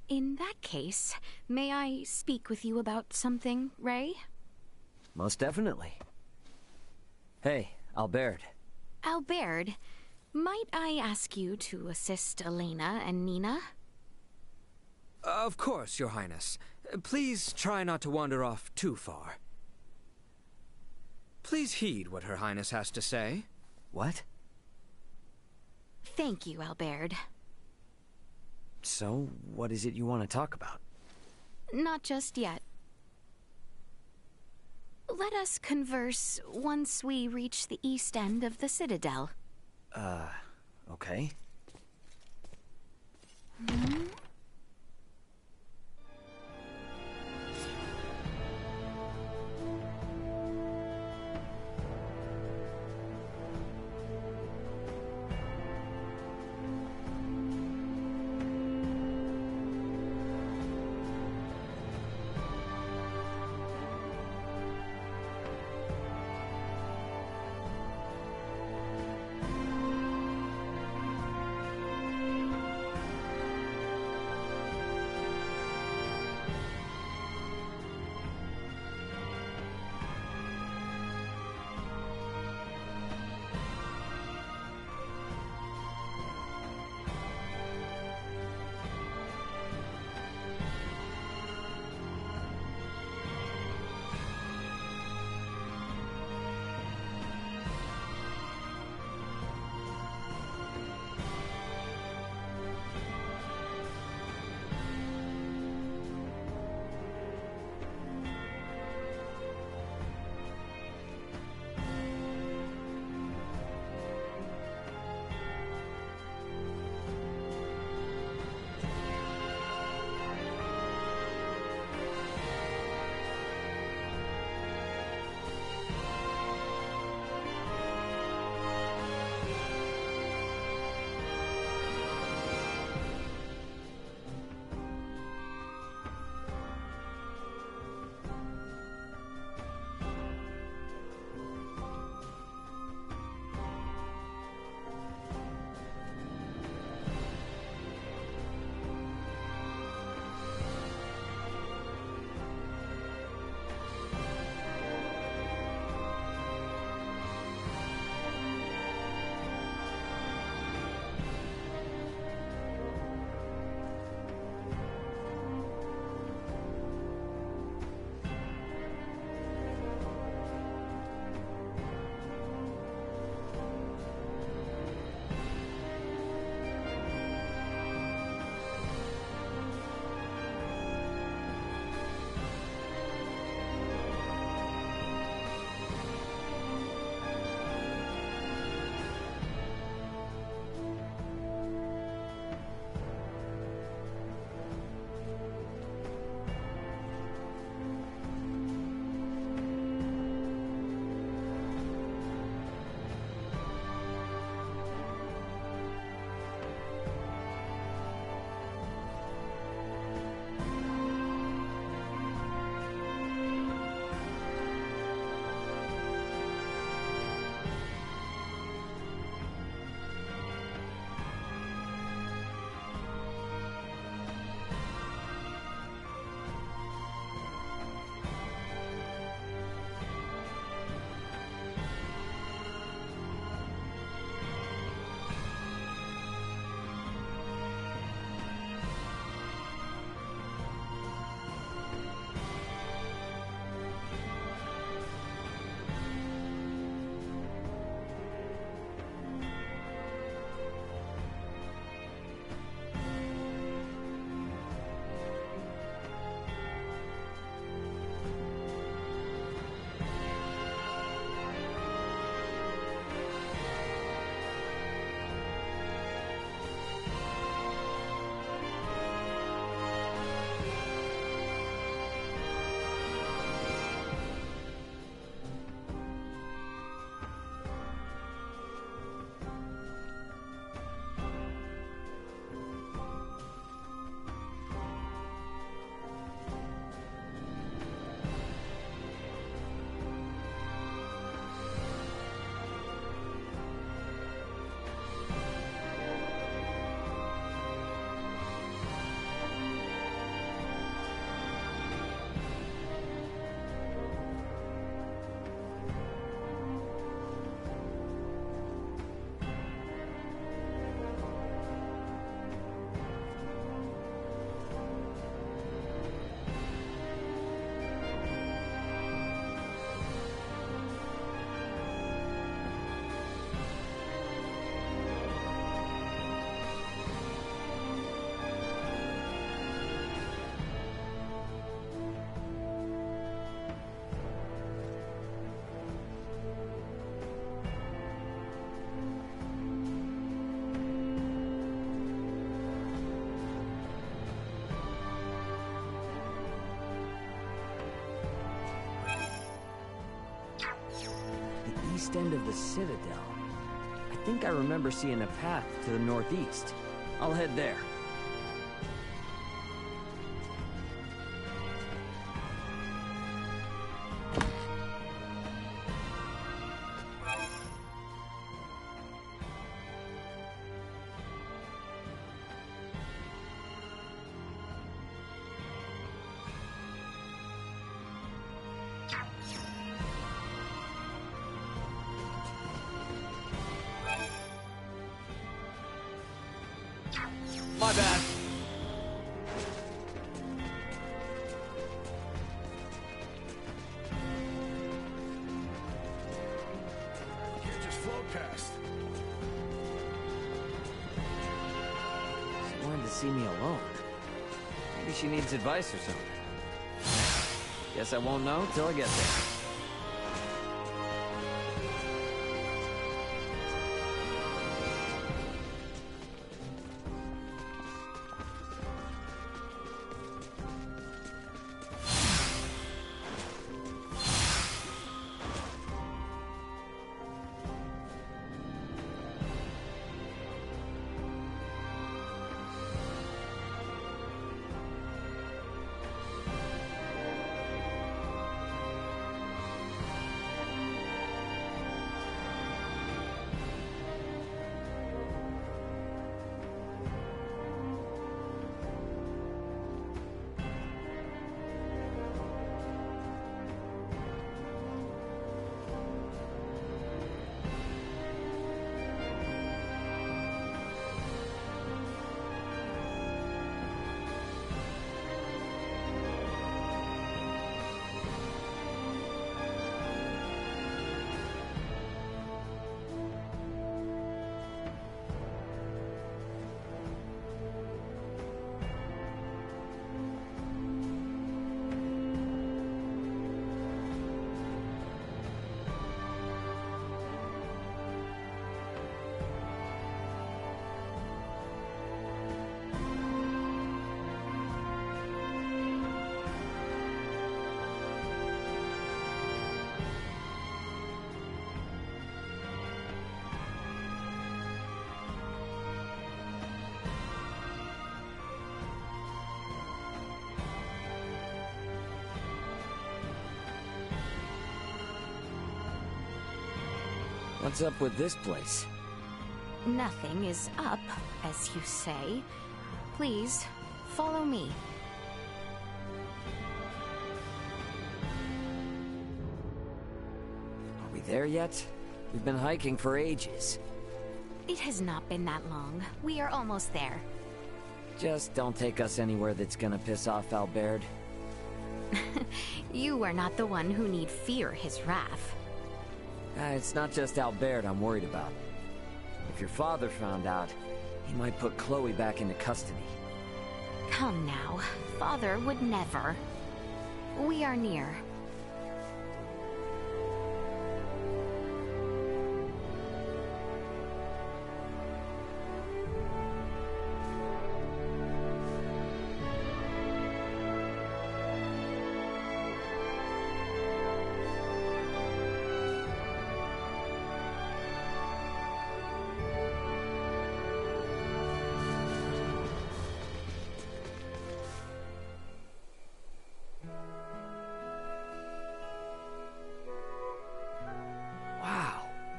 In that case, may I speak with you about something, Ray? Most definitely. Hey, Albert. Albert, might I ask you to assist Elena and Nina? Of course, Your Highness. Please try not to wander off too far. Please heed what Her Highness has to say. What? Thank you, Albert. So, what is it you want to talk about? Not just yet. Let us converse once we reach the east end of the Citadel. Okay. east end of the Citadel. I think I remember seeing a path to the northeast. I'll head there. My bad. You can't just float past. She wanted to see me alone. Maybe she needs advice or something. Guess I won't know till I get there. What's up with this place? Nothing is up, as you say. Please, follow me. Are we there yet? We've been hiking for ages. It has not been that long. We are almost there. Just don't take us anywhere that's gonna piss off Albert. You are not the one who need fear his wrath. It's not just Albert I'm worried about. If your father found out, he might put Chloe back into custody. Come now, father would never. We are near.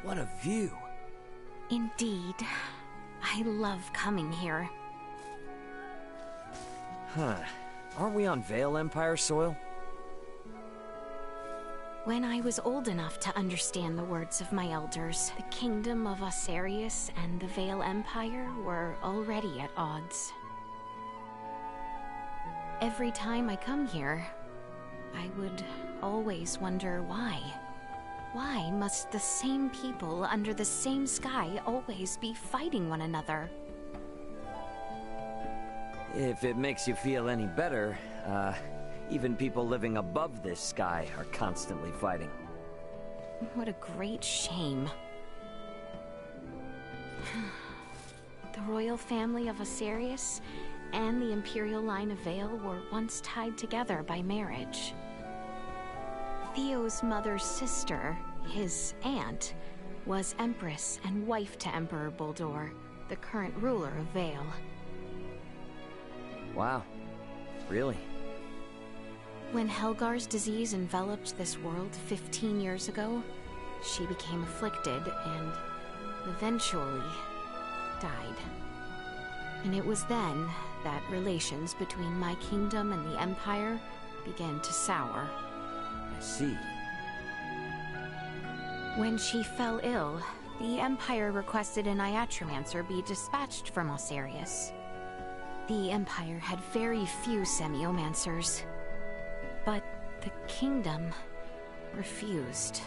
What a view. Indeed. I love coming here. Huh. Aren't we on Vale Empire soil? When I was old enough to understand the words of my elders, the kingdom of Osarius and the Vale Empire were already at odds. Every time I come here, I would always wonder why. Why must the same people under the same sky always be fighting one another? If it makes you feel any better, even people living above this sky are constantly fighting. What a great shame. The royal family of Osarius and the imperial line of Vale were once tied together by marriage. Theo's mother's sister, his aunt, was Empress and wife to Emperor Buldur, the current ruler of Vale. Wow. Really? When Helgar's disease enveloped this world 15 years ago, she became afflicted and eventually died. And it was then that relations between my kingdom and the Empire began to sour. I see. When she fell ill, the Empire requested an Iatromancer be dispatched from Osiris. The Empire had very few Semiomancers, but the kingdom refused.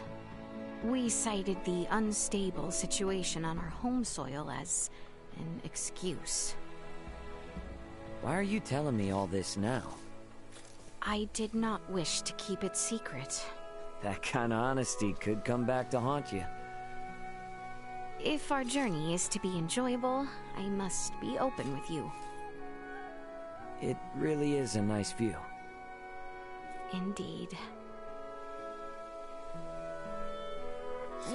We cited the unstable situation on our home soil as an excuse. Why are you telling me all this now? I did not wish to keep it secret. That kind of honesty could come back to haunt you. If our journey is to be enjoyable, I must be open with you. It really is a nice view. Indeed.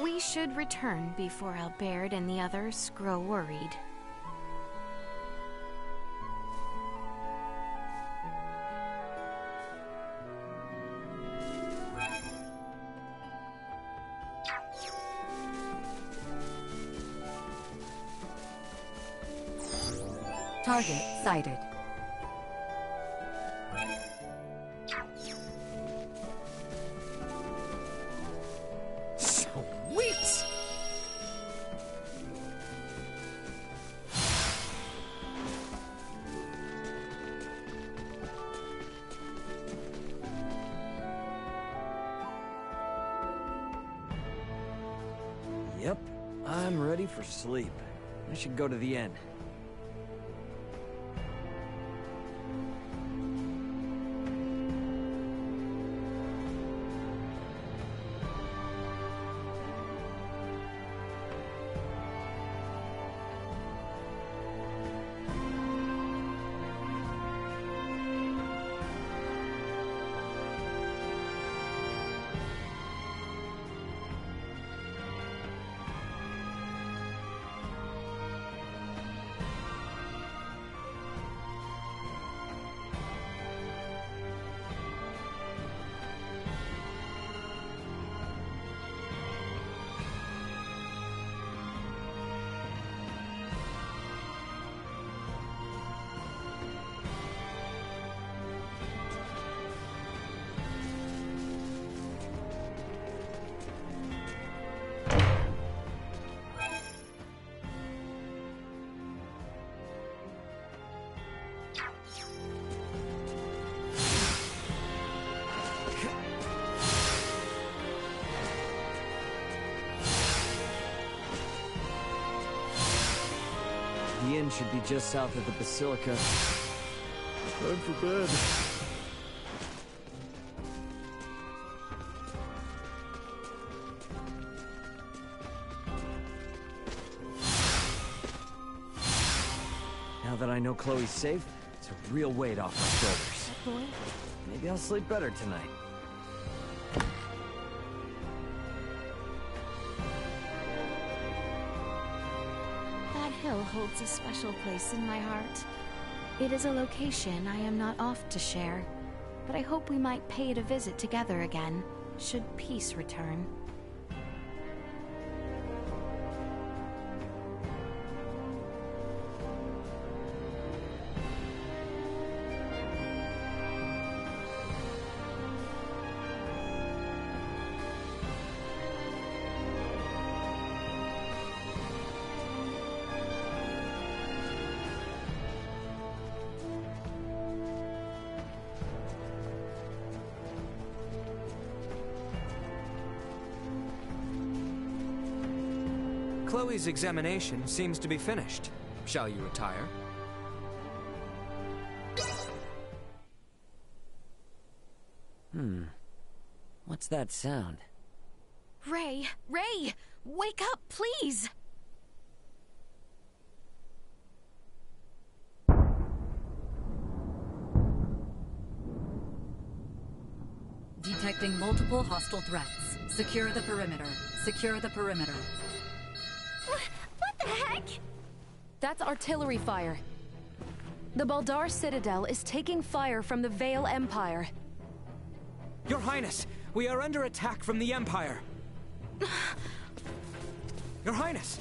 We should return before Albert and the others grow worried. Target sighted. Sweet! Yep, I'm ready for sleep. I should go to the inn. The inn should be just south of the Basilica. Time for bed. Now that I know Chloe's safe, it's a real weight off my shoulders. That boy? Maybe I'll sleep better tonight. That hill holds a special place in my heart. It is a location I am not oft to share, but I hope we might pay it a visit together again, should peace return. Chloe's examination seems to be finished. Shall you retire? What's that sound? Ray! Ray! Wake up, please! Detecting multiple hostile threats. Secure the perimeter. Secure the perimeter. What the heck? That's artillery fire. The Baldar Citadel is taking fire from the Vale Empire. Your Highness, we are under attack from the Empire. Your Highness!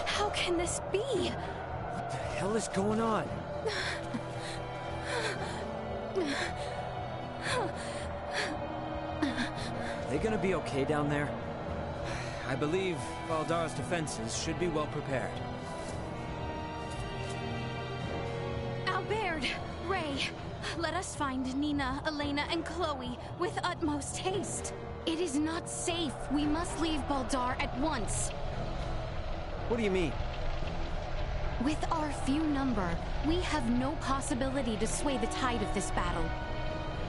How can this be? What the hell is going on? Are they gonna be okay down there? I believe Baldar's defenses should be well prepared. Albert, Ray, let us find Nina, Elena, and Chloe with utmost haste. It is not safe. We must leave Baldar at once. What do you mean? With our few number, we have no possibility to sway the tide of this battle.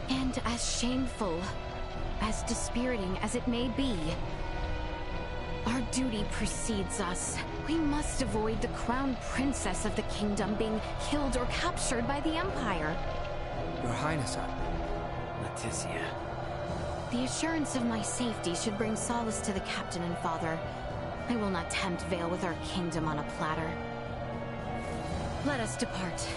And as shameful, as dispiriting as it may be, our duty precedes us. We must avoid the crown princess of the kingdom being killed or captured by the Empire. Your Highness, Leticia. The assurance of my safety should bring solace to the captain and father. I will not tempt Vale with our kingdom on a platter. Let us depart.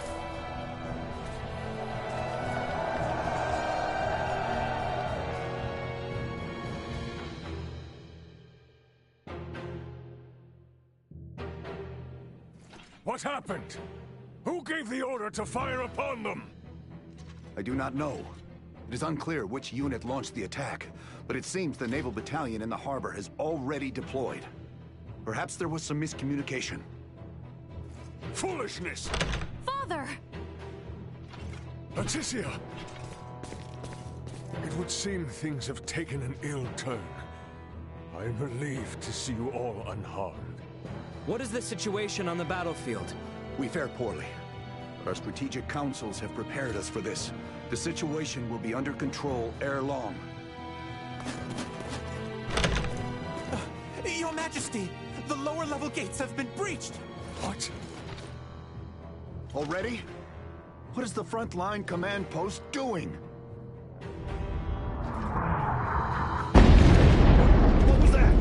What happened? Who gave the order to fire upon them? I do not know. It is unclear which unit launched the attack, but it seems the naval battalion in the harbor has already deployed. Perhaps there was some miscommunication. Foolishness! Father! Leticia! It would seem things have taken an ill turn. I am relieved to see you all unharmed. what is the situation on the battlefield? We fare poorly. Our strategic councils have prepared us for this. The situation will be under control ere long. Your Majesty, the lower level gates have been breached. What? Already? What is the front-line command post doing? What was that?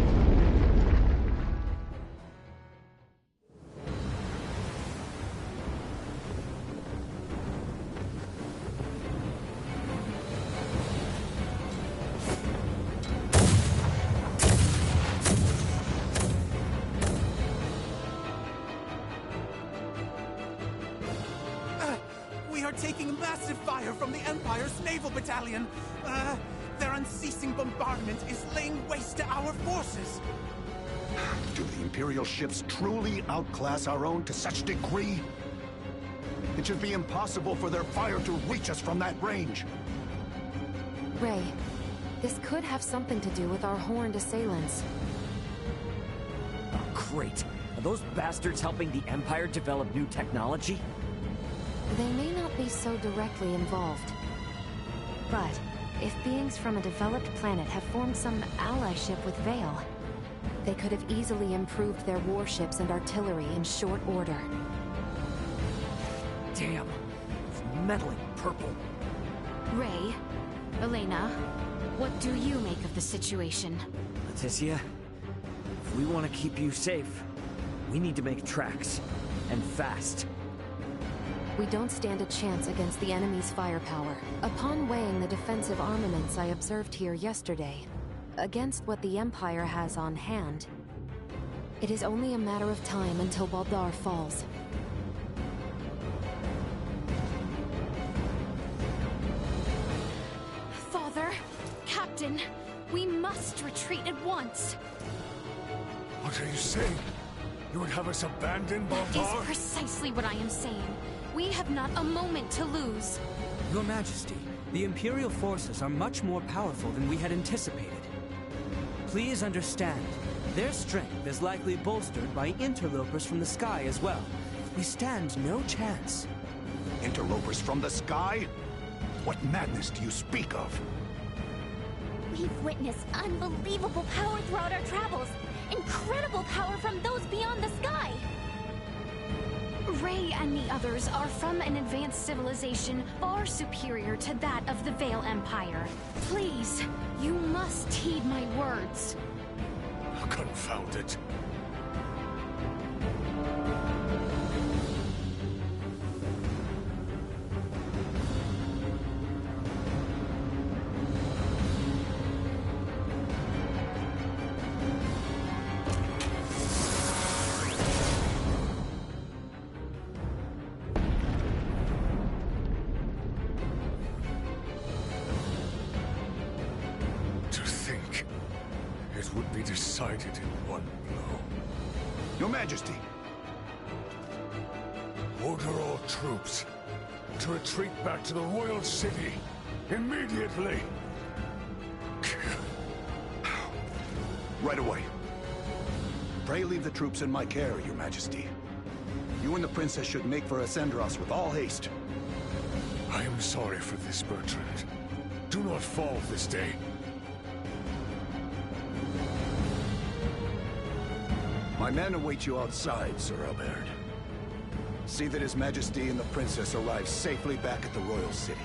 Taking massive fire from the Empire's naval battalion. Their unceasing bombardment is laying waste to our forces. Do the Imperial ships truly outclass our own to such degree? It should be impossible for their fire to reach us from that range. Ray, this could have something to do with our horned assailants. Oh, great. Are those bastards helping the Empire develop new technology? They may not be so directly involved. But if beings from a developed planet have formed some allyship with Vale, they could have easily improved their warships and artillery in short order. Damn. It's meddling purple. Ray, Elena, what do you make of the situation? Leticia, if we want to keep you safe, we need to make tracks. And fast. We don't stand a chance against the enemy's firepower. Upon weighing the defensive armaments I observed here yesterday, against what the Empire has on hand, it is only a matter of time until Baldar falls. Father, Captain, we must retreat at once. What are you saying? You would have us abandon That Baldar? is precisely what I am saying. We have not a moment to lose. Your Majesty, the Imperial forces are much more powerful than we had anticipated. Please understand, their strength is likely bolstered by interlopers from the sky as well. We stand no chance. Interlopers from the sky? What madness do you speak of? We've witnessed unbelievable power throughout our travels. Incredible power from those beyond the sky. Ray and the others are from an advanced civilization far superior to that of the Vale Empire. Please, you must heed my words. Confound it. Decided in one blow. Your Majesty. Order all troops to retreat back to the royal city immediately. Right away. Pray leave the troops in my care, Your Majesty. You and the princess should make for Ascendros with all haste. I am sorry for this, Bertrand. Do not fall this day. My men await you outside, Sir Albert. See that His Majesty and the Princess arrive safely back at the Royal City.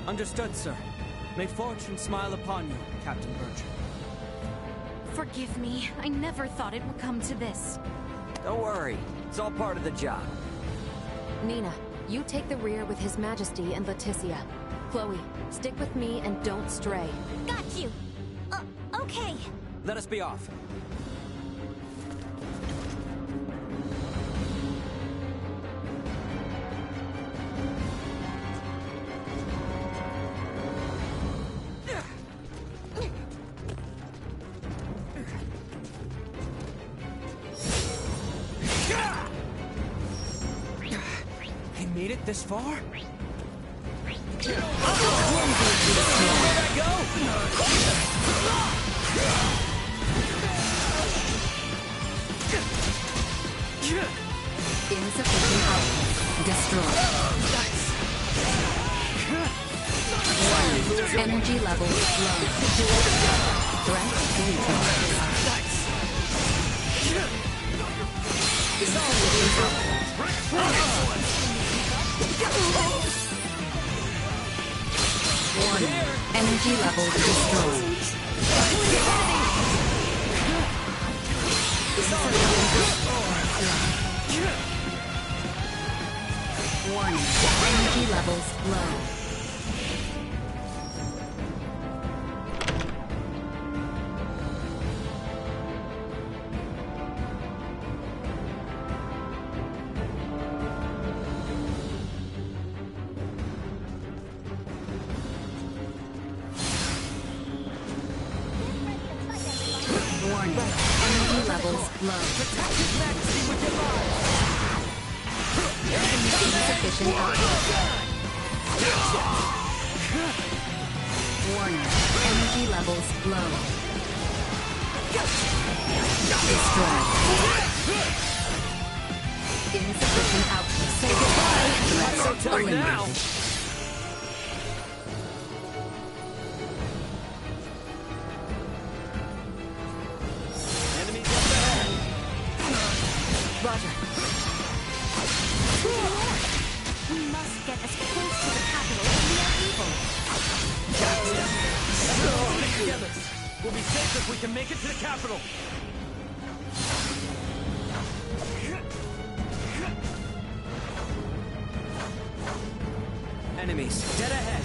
Understood, sir. May fortune smile upon you, Captain Bertrand. Forgive me. I never thought it would come to this. Don't worry. It's all part of the job. Nina, you take the rear with His Majesty and Leticia. Chloe, stick with me and don't stray. Got you. Okay. Let us be off. Made it this far? Where'd I go? Insufficient output. Destroyed. Energy level low. Threat neutralized. Insufficient output. Warning. Energy level destroyed. Warning. Energy levels low. Energy levels low. Insufficient output. Warning. Energy levels low. Destroyed. Insufficient output. Say goodbye. Not so tough eliminated. now. Roger. We must get as close to the capital as we are able. Gotcha. Together. We'll be safe if we can make it to the capital. Enemies, dead ahead.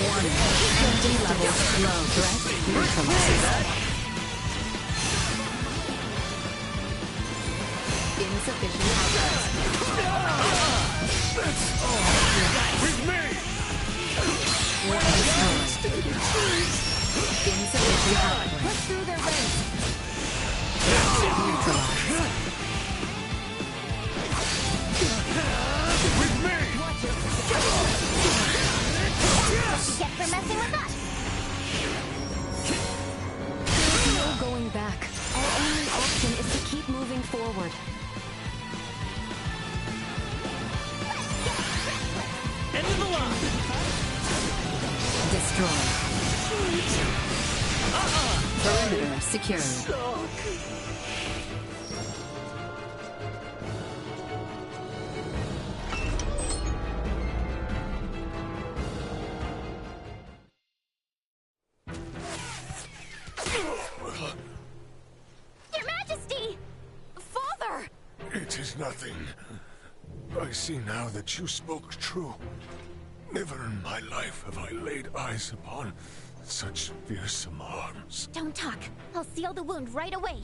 Warning. Energy levels low. Threat neutralized. Insufficient output. With me! One destroyed. Insufficient output. Push through their ranks. Neutralized. With me! Get for messing with us. There's no going back. Our only option is to keep moving forward. End of the line. Destroyed. Perimeter secured. Your Majesty! Father! It is nothing. I see now that you spoke true. Never in my life have I laid eyes upon such fearsome arms. Don't talk. I'll seal the wound right away.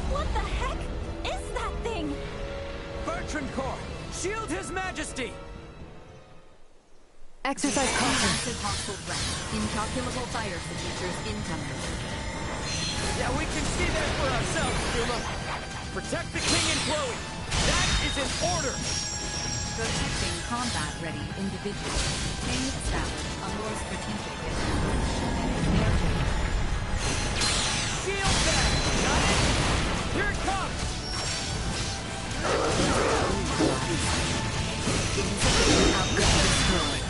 What the heck is that thing? Bertrand Corps, shield His Majesty! Exercise caution. Massive hostile threat. Incalculable fire signatures incoming. Yeah, we can see that for ourselves, Kuma. Protect the king and Chloe. That is an order. Protecting combat-ready individuals. Main established a more strategic advantage. Shield that! Got it? Here it comes! Insufficient output destroyed.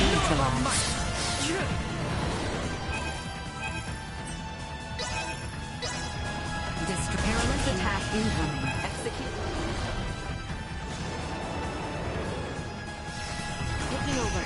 Neutralized. Perilous attack incoming. Execute. Taking over.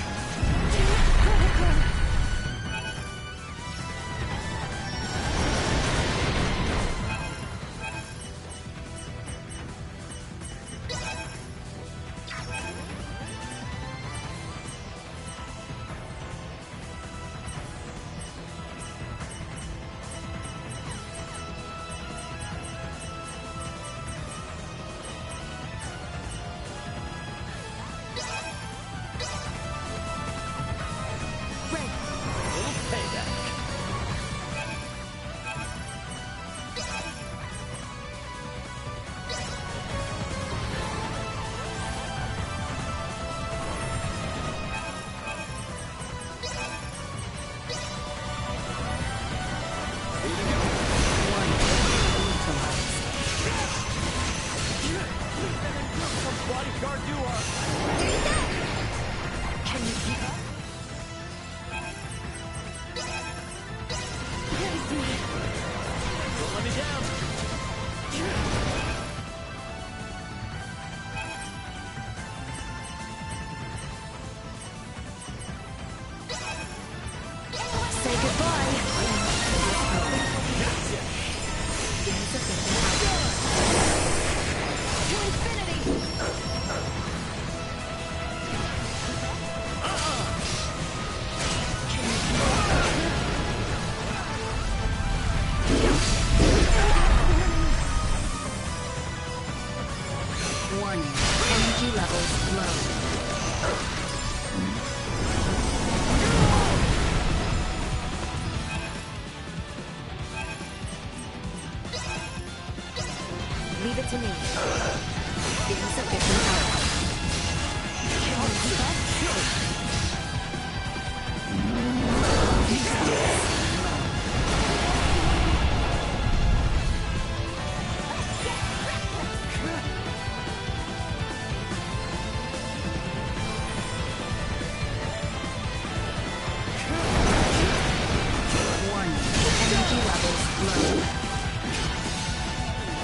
Leave it to me. Insufficient output. Warning. Energy levels low.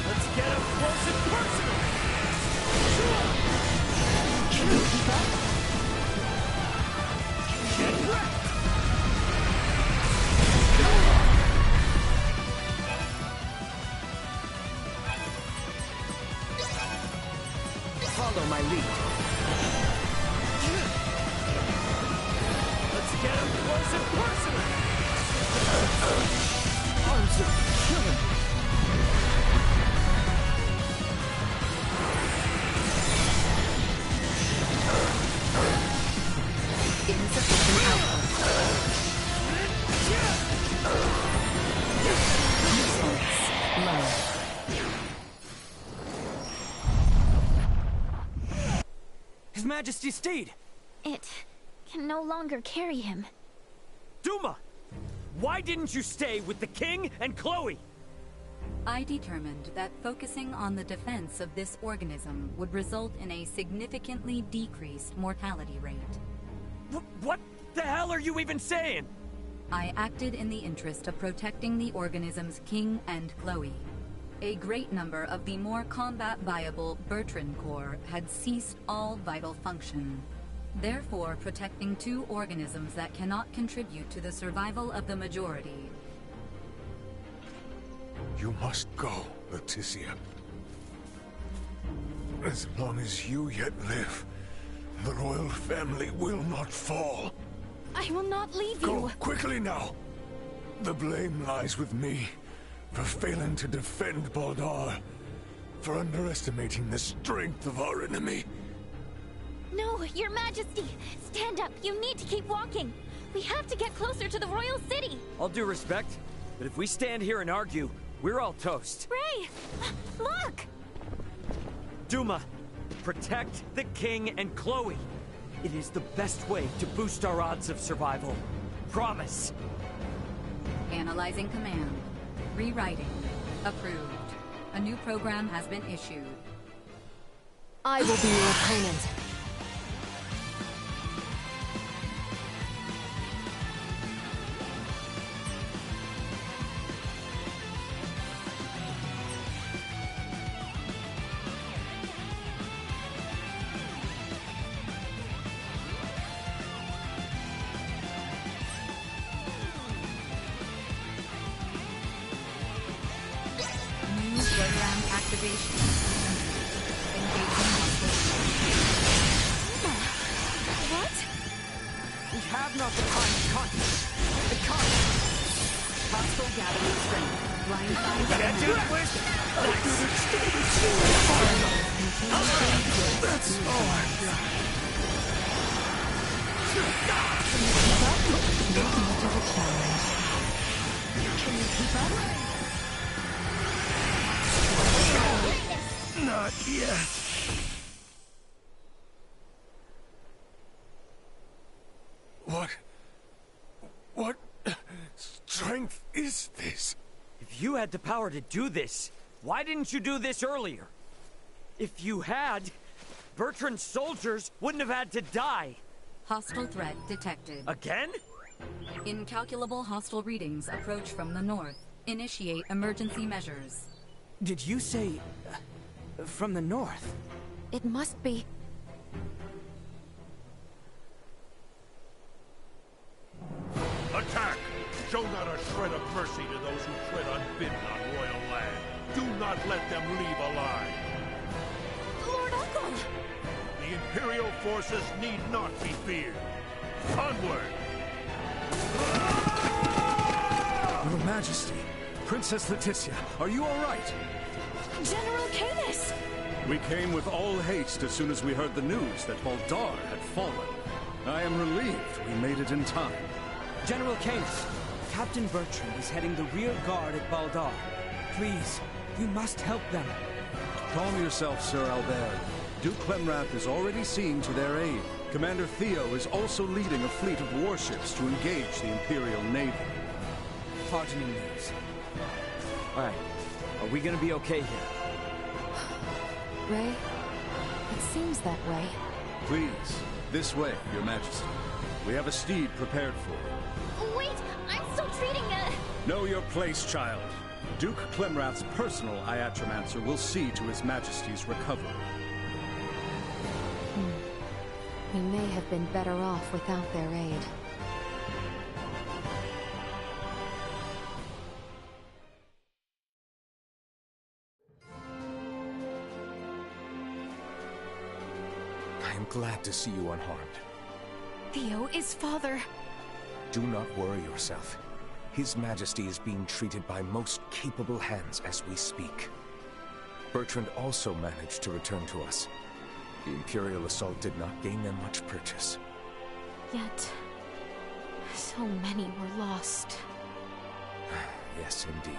Let's get up close and personal! Can you keep up? Get wrecked! Follow my lead. Let's get up close and personal! Arms are killing me. Insufficient output. Usefulness low. His Majesty's steed! It can no longer carry him. Duma! Why didn't you stay with the king and Chloe? I determined that focusing on the defense of this organism would result in a significantly decreased mortality rate. What the hell are you even saying? I acted in the interest of protecting the organism's king and Chloe. A great number of the more combat-viable Bertrand Corps had ceased all vital function. Therefore, protecting two organisms that cannot contribute to the survival of the majority. You must go, Leticia. As long as you yet live, the royal family will not fall. I will not leave you. Go quickly now. The blame lies with me for failing to defend Baldar, for underestimating the strength of our enemy. No, Your Majesty! Stand up! You need to keep walking! We have to get closer to the royal city! All due respect, but if we stand here and argue, we're all toast. Ray! Look! Duma, protect the king and Chloe. It is the best way to boost our odds of survival. Promise. Analyzing command. Rewriting. Approved. A new program has been issued. I will be your opponent. Activation. What? We have not the time to contemplate. The concept. Hostile gathering strength. Blindside. Get to it, Wish! That's all I've got. Not much of a challenge. Can you keep up? Not yet. What strength is this? If you had the power to do this, why didn't you do this earlier? If you had, Bertrand's soldiers wouldn't have had to die. Hostile threat detected. Again? Incalculable hostile readings approach from the north. Initiate emergency measures. Did you say... from the north? It must be... Attack! Show not a shred of mercy to those who tread unbidden on royal land. Do not let them leave alive. Lord Uncle! The Imperial forces need not be feared. Onward! Your Majesty, Princess Leticia, are you all right? General Canis! We came with all haste as soon as we heard the news that Baldar had fallen. I am relieved we made it in time. General Canis, Captain Bertrand is heading the rear guard at Baldar. Please, you must help them. Calm yourself, Sir Albert. Duke Clemrath is already seeing to their aid. Commander Theo is also leading a fleet of warships to engage the Imperial Navy. Heartening news. Alright, are we gonna be okay here? Ray, it seems that way. Please, this way, Your Majesty. We have a steed prepared for you. Wait, I'm still treating Know your place, child. Duke Clemrath's personal Iatromancer will see to His Majesty's recovery. We may have been better off without their aid. I am glad to see you unharmed. Theo is father. Do not worry yourself. His Majesty is being treated by most capable hands as we speak. Bertrand also managed to return to us. The Imperial assault did not gain them much purchase. Yet, so many were lost. Yes, indeed.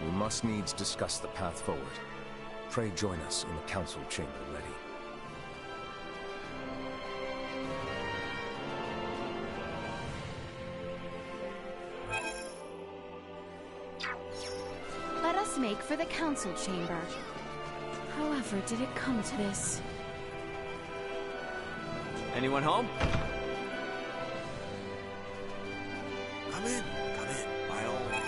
We must needs discuss the path forward. Pray join us in the council chamber, Letty. make for the council chamber. However, did it come to this? Anyone home? Come in, by all means.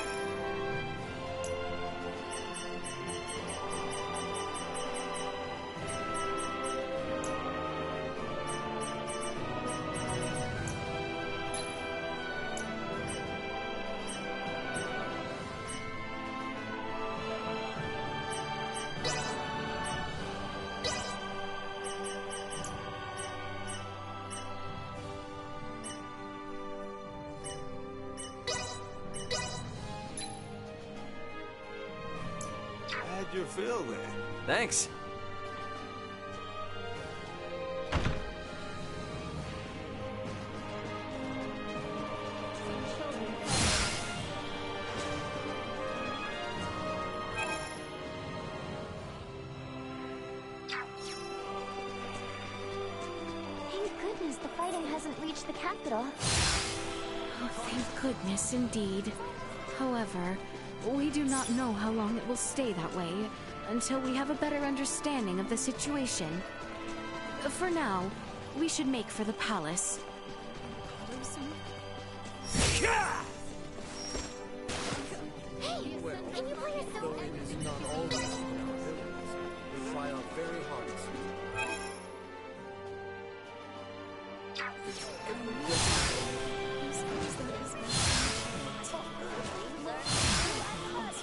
How'd you feel there? Thanks. Thank goodness the fighting hasn't reached the capital. Oh, thank goodness, indeed. However, we do not know how long it will stay that way until we have a better understanding of the situation. For now, we should make for the palace. Hey! Can you pull yourself up? It is not always in our abilities. We try our very hardest.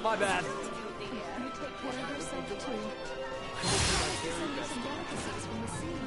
My bad. You take care of yourself too. I send you some delicacies from the sea.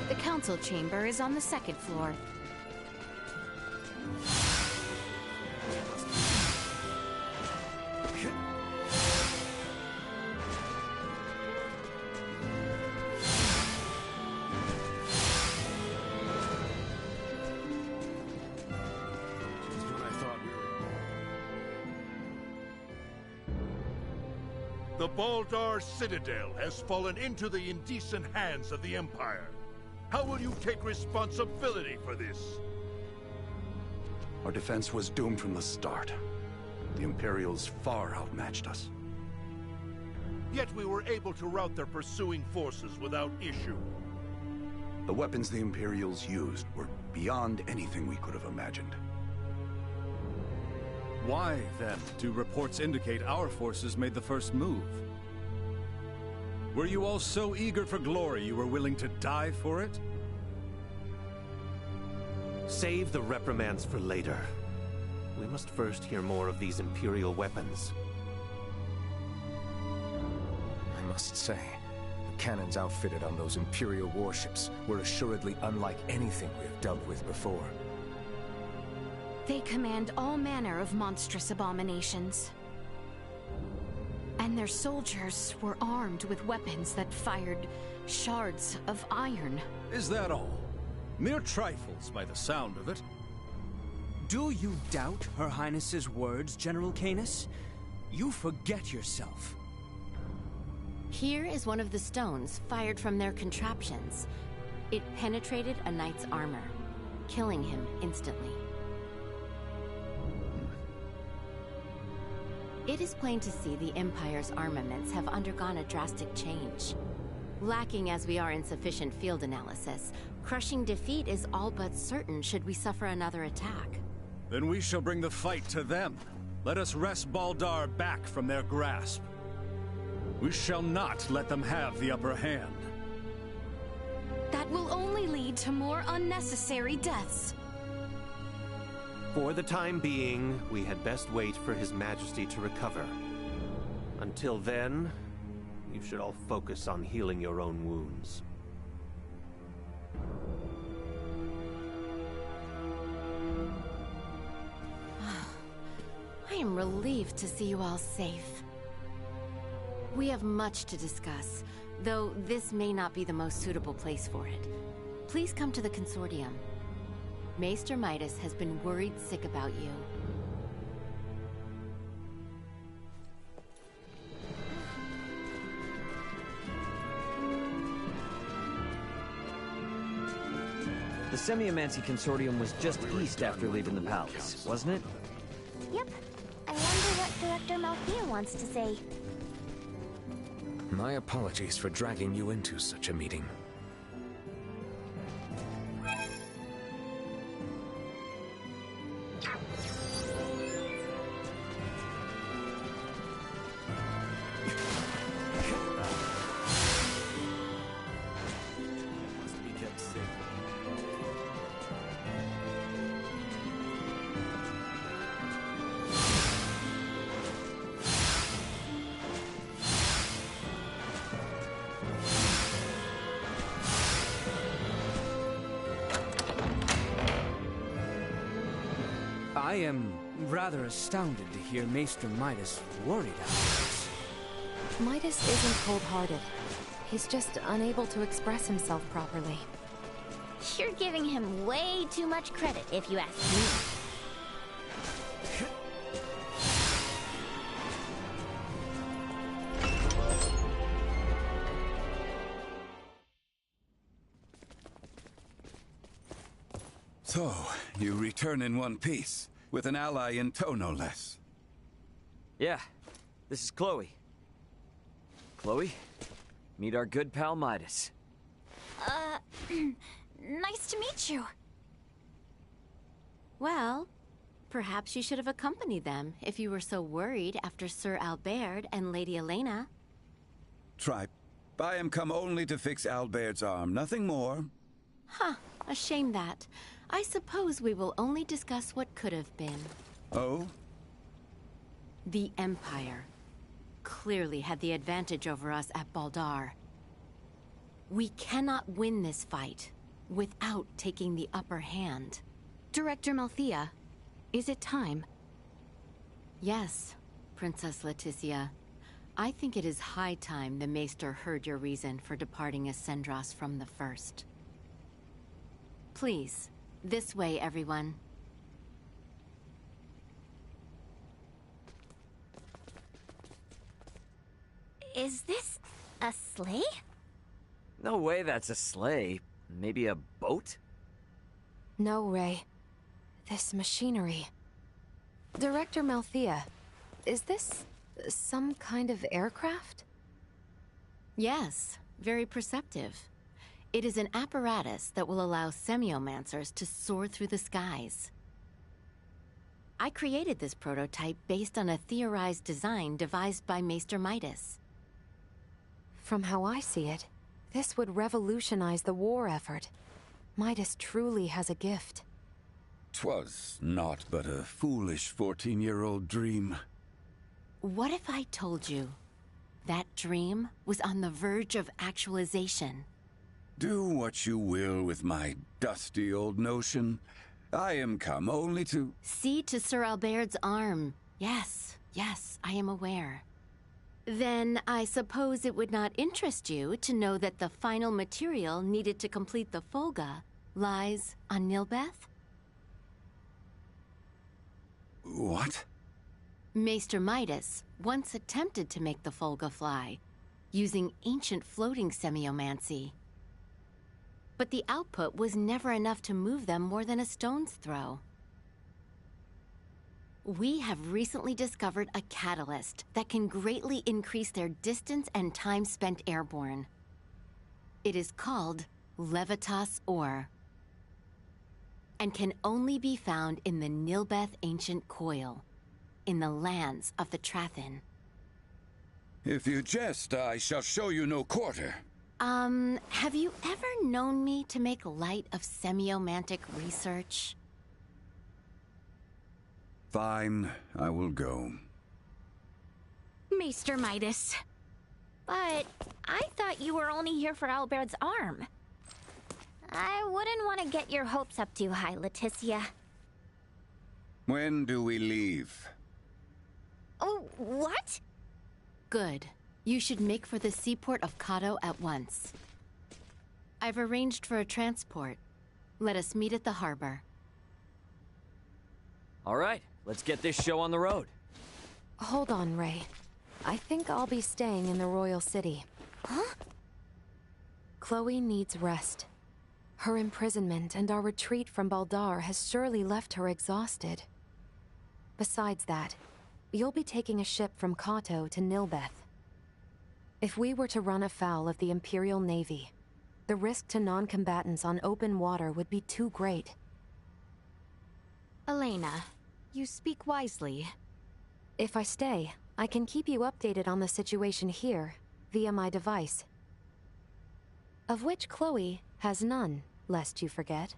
The council chamber is on the second floor. The Baldar Citadel has fallen into the indecent hands of the Empire. How will you take responsibility for this? Our defense was doomed from the start. The Imperials far outmatched us. Yet we were able to rout their pursuing forces without issue. The weapons the Imperials used were beyond anything we could have imagined. Why, then, do reports indicate our forces made the first move? Were you all so eager for glory you were willing to die for it? Save the reprimands for later. We must first hear more of these Imperial weapons. I must say, the cannons outfitted on those Imperial warships were assuredly unlike anything we have dealt with before. They command all manner of monstrous abominations. And their soldiers were armed with weapons that fired shards of iron. Is that all? Mere trifles by the sound of it. Do you doubt Her Highness's words, General Canis? You forget yourself. Here is one of the stones fired from their contraptions. It penetrated a knight's armor, killing him instantly. It is plain to see the Empire's armaments have undergone a drastic change. Lacking as we are in sufficient field analysis, crushing defeat is all but certain should we suffer another attack. Then we shall bring the fight to them. Let us wrest Baldar back from their grasp. We shall not let them have the upper hand. That will only lead to more unnecessary deaths. For the time being, we had best wait for His Majesty to recover. Until then, you should all focus on healing your own wounds. I am relieved to see you all safe. We have much to discuss, though this may not be the most suitable place for it. Please come to the Consortium. Maester Midas has been worried sick about you. The Semiomancy Consortium was just east after leaving the palace, wasn't it? Yep. I wonder what Director Malthea wants to say. My apologies for dragging you into such a meeting. I am rather astounded to hear Maester Midas worried about this. Midas isn't cold-hearted. He's just unable to express himself properly. You're giving him way too much credit, if you ask me. So, you return in one piece, with an ally in tow, no less. Yeah, this is Chloe. Chloe, meet our good pal Midas. Nice to meet you. Well, perhaps you should have accompanied them if you were so worried after Sir Albert and Lady Elena. Tripe, I am come only to fix Albert's arm, nothing more. Huh, a shame that. I suppose we will only discuss what could have been. Oh? The Empire clearly had the advantage over us at Baldar. We cannot win this fight without taking the upper hand. Director Malthea, is it time? Yes, Princess Leticia. I think it is high time the Maester heard your reason for departing Ascendros from the first. Please, this way, everyone. Is this a sleigh? No way that's a sleigh. Maybe a boat? No, Ray. This machinery. Director Malthea, is this some kind of aircraft? Yes, very perceptive. It is an apparatus that will allow semiomancers to soar through the skies. I created this prototype based on a theorized design devised by Maester Midas. From how I see it, this would revolutionize the war effort. Midas truly has a gift. 'Twas naught but a foolish 14-year-old dream. What if I told you that dream was on the verge of actualization? Do what you will with my dusty old notion. I am come only to... See to Sir Albert's arm. Yes, I am aware. Then I suppose it would not interest you to know that the final material needed to complete the Folga lies on Nilbeth? What? Maester Midas once attempted to make the Folga fly, using ancient floating semiomancy. But the output was never enough to move them more than a stone's throw. We have recently discovered a catalyst that can greatly increase their distance and time spent airborne. It is called Levitas Ore, and can only be found in the Nilbeth Ancient Coil, in the lands of the Trathin. If you jest, I shall show you no quarter. Have you ever known me to make light of semiomantic research? Fine, I will go. Maester Midas. But I thought you were only here for Albert's arm. I wouldn't want to get your hopes up too high, Leticia. When do we leave? Oh, what? Good. You should make for the seaport of Kato at once. I've arranged for a transport. Let us meet at the harbor. All right, let's get this show on the road. Hold on, Ray. I think I'll be staying in the Royal City. Huh? Chloe needs rest. Her imprisonment and our retreat from Baldar has surely left her exhausted. Besides that, you'll be taking a ship from Kato to Nilbeth. If we were to run afoul of the Imperial Navy, the risk to non-combatants on open water would be too great. Elena, you speak wisely. If I stay, I can keep you updated on the situation here, via my device. Of which Chloe has none, lest you forget.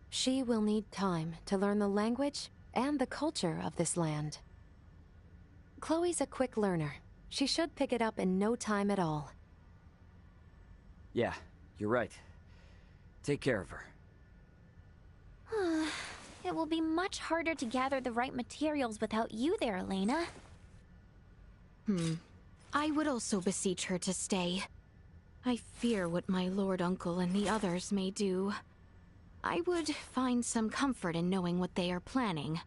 She will need time to learn the language and the culture of this land. Chloe's a quick learner. She should pick it up in no time at all. Yeah, you're right. Take care of her. It will be much harder to gather the right materials without you there, Elena. I would also beseech her to stay. I fear what my Lord Uncle and the others may do. I would find some comfort in knowing what they are planning.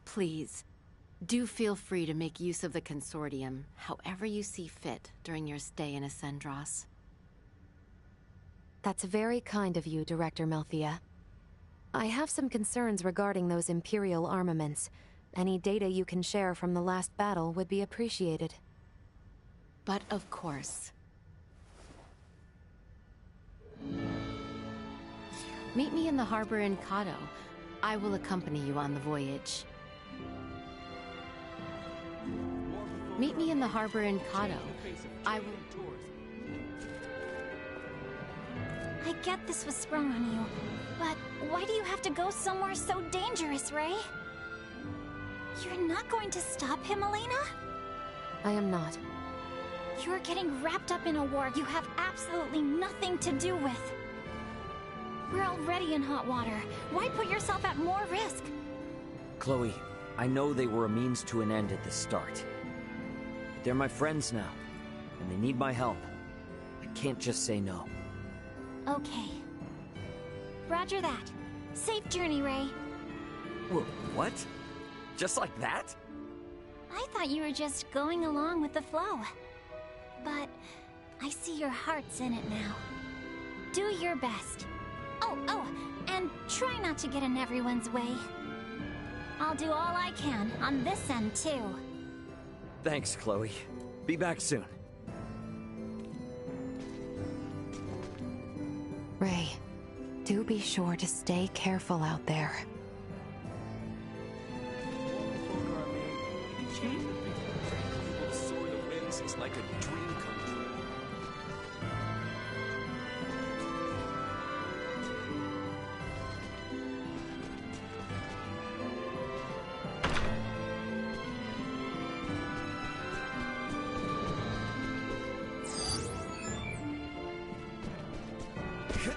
Please, do feel free to make use of the Consortium however you see fit during your stay in Ascendros. That's very kind of you, Director Melthea. I have some concerns regarding those Imperial armaments. Any data you can share from the last battle would be appreciated. But of course. Meet me in the harbor in Kato. I will accompany you on the voyage. Meet me in the harbor in Kato. I will... I get this was sprung on you, but why do you have to go somewhere so dangerous, Ray? You're not going to stop him, Elena? I am not. You're getting wrapped up in a war you have absolutely nothing to do with. We're already in hot water. Why put yourself at more risk? Chloe, I know they were a means to an end at the start. But they're my friends now, and they need my help. I can't just say no. Okay. Roger that. Safe journey, Ray. What? Just like that? I thought you were just going along with the flow. But I see your heart's in it now. Do your best. Oh, and try not to get in everyone's way. I'll do all I can on this end, too. Thanks, Chloe. Be back soon. Ray, do be sure to stay careful out there. It's like a dream come true.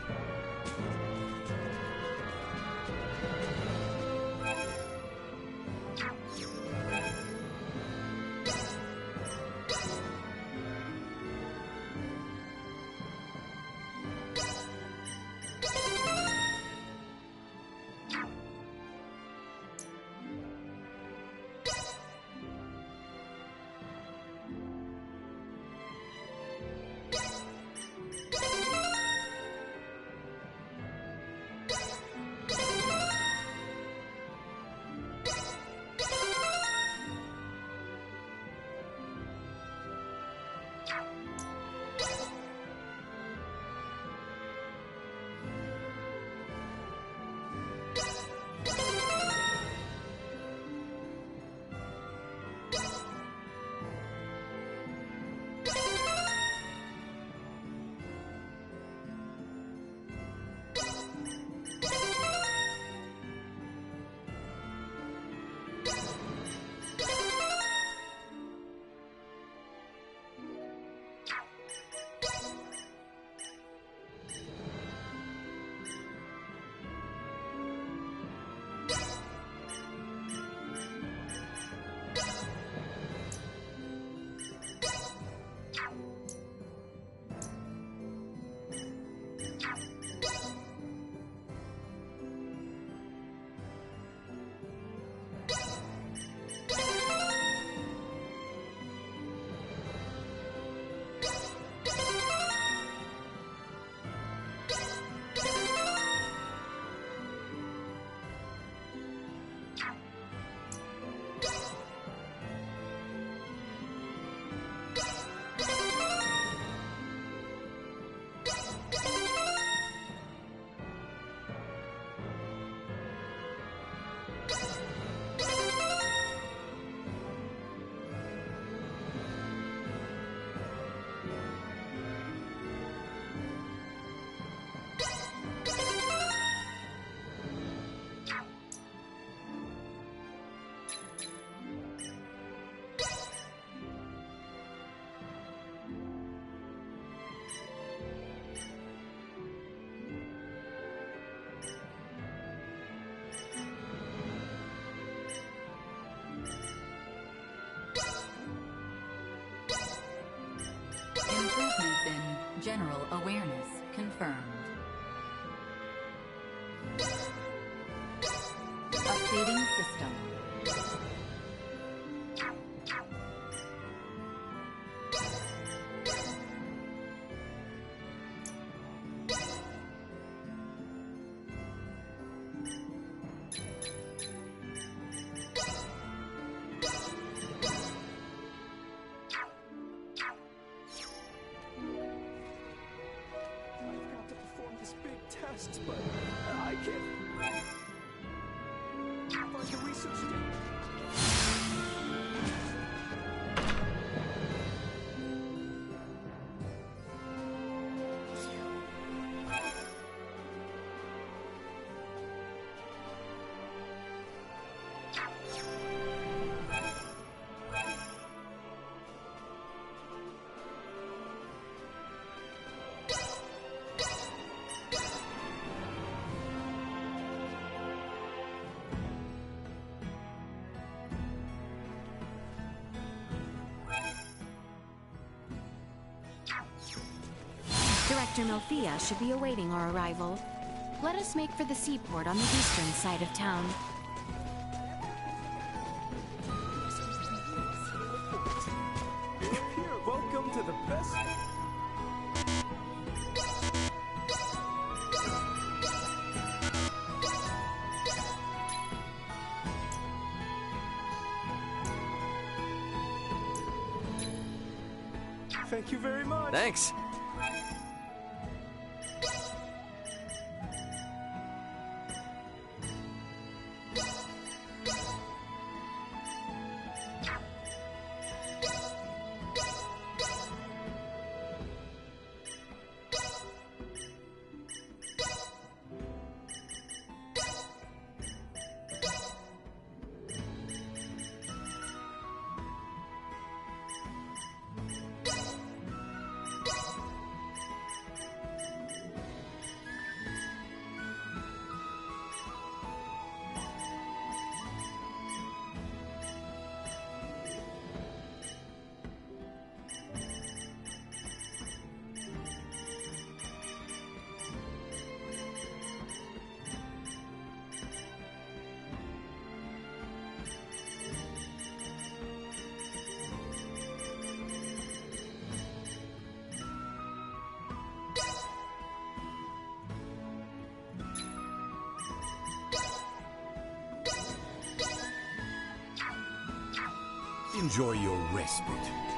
general awareness confirmed. Updating system. But I can't find the research data. Director Melfia should be awaiting our arrival. Let us make for the seaport on the eastern side of town. Here, welcome to the best. Thank you very much. Thanks. Enjoy your respite.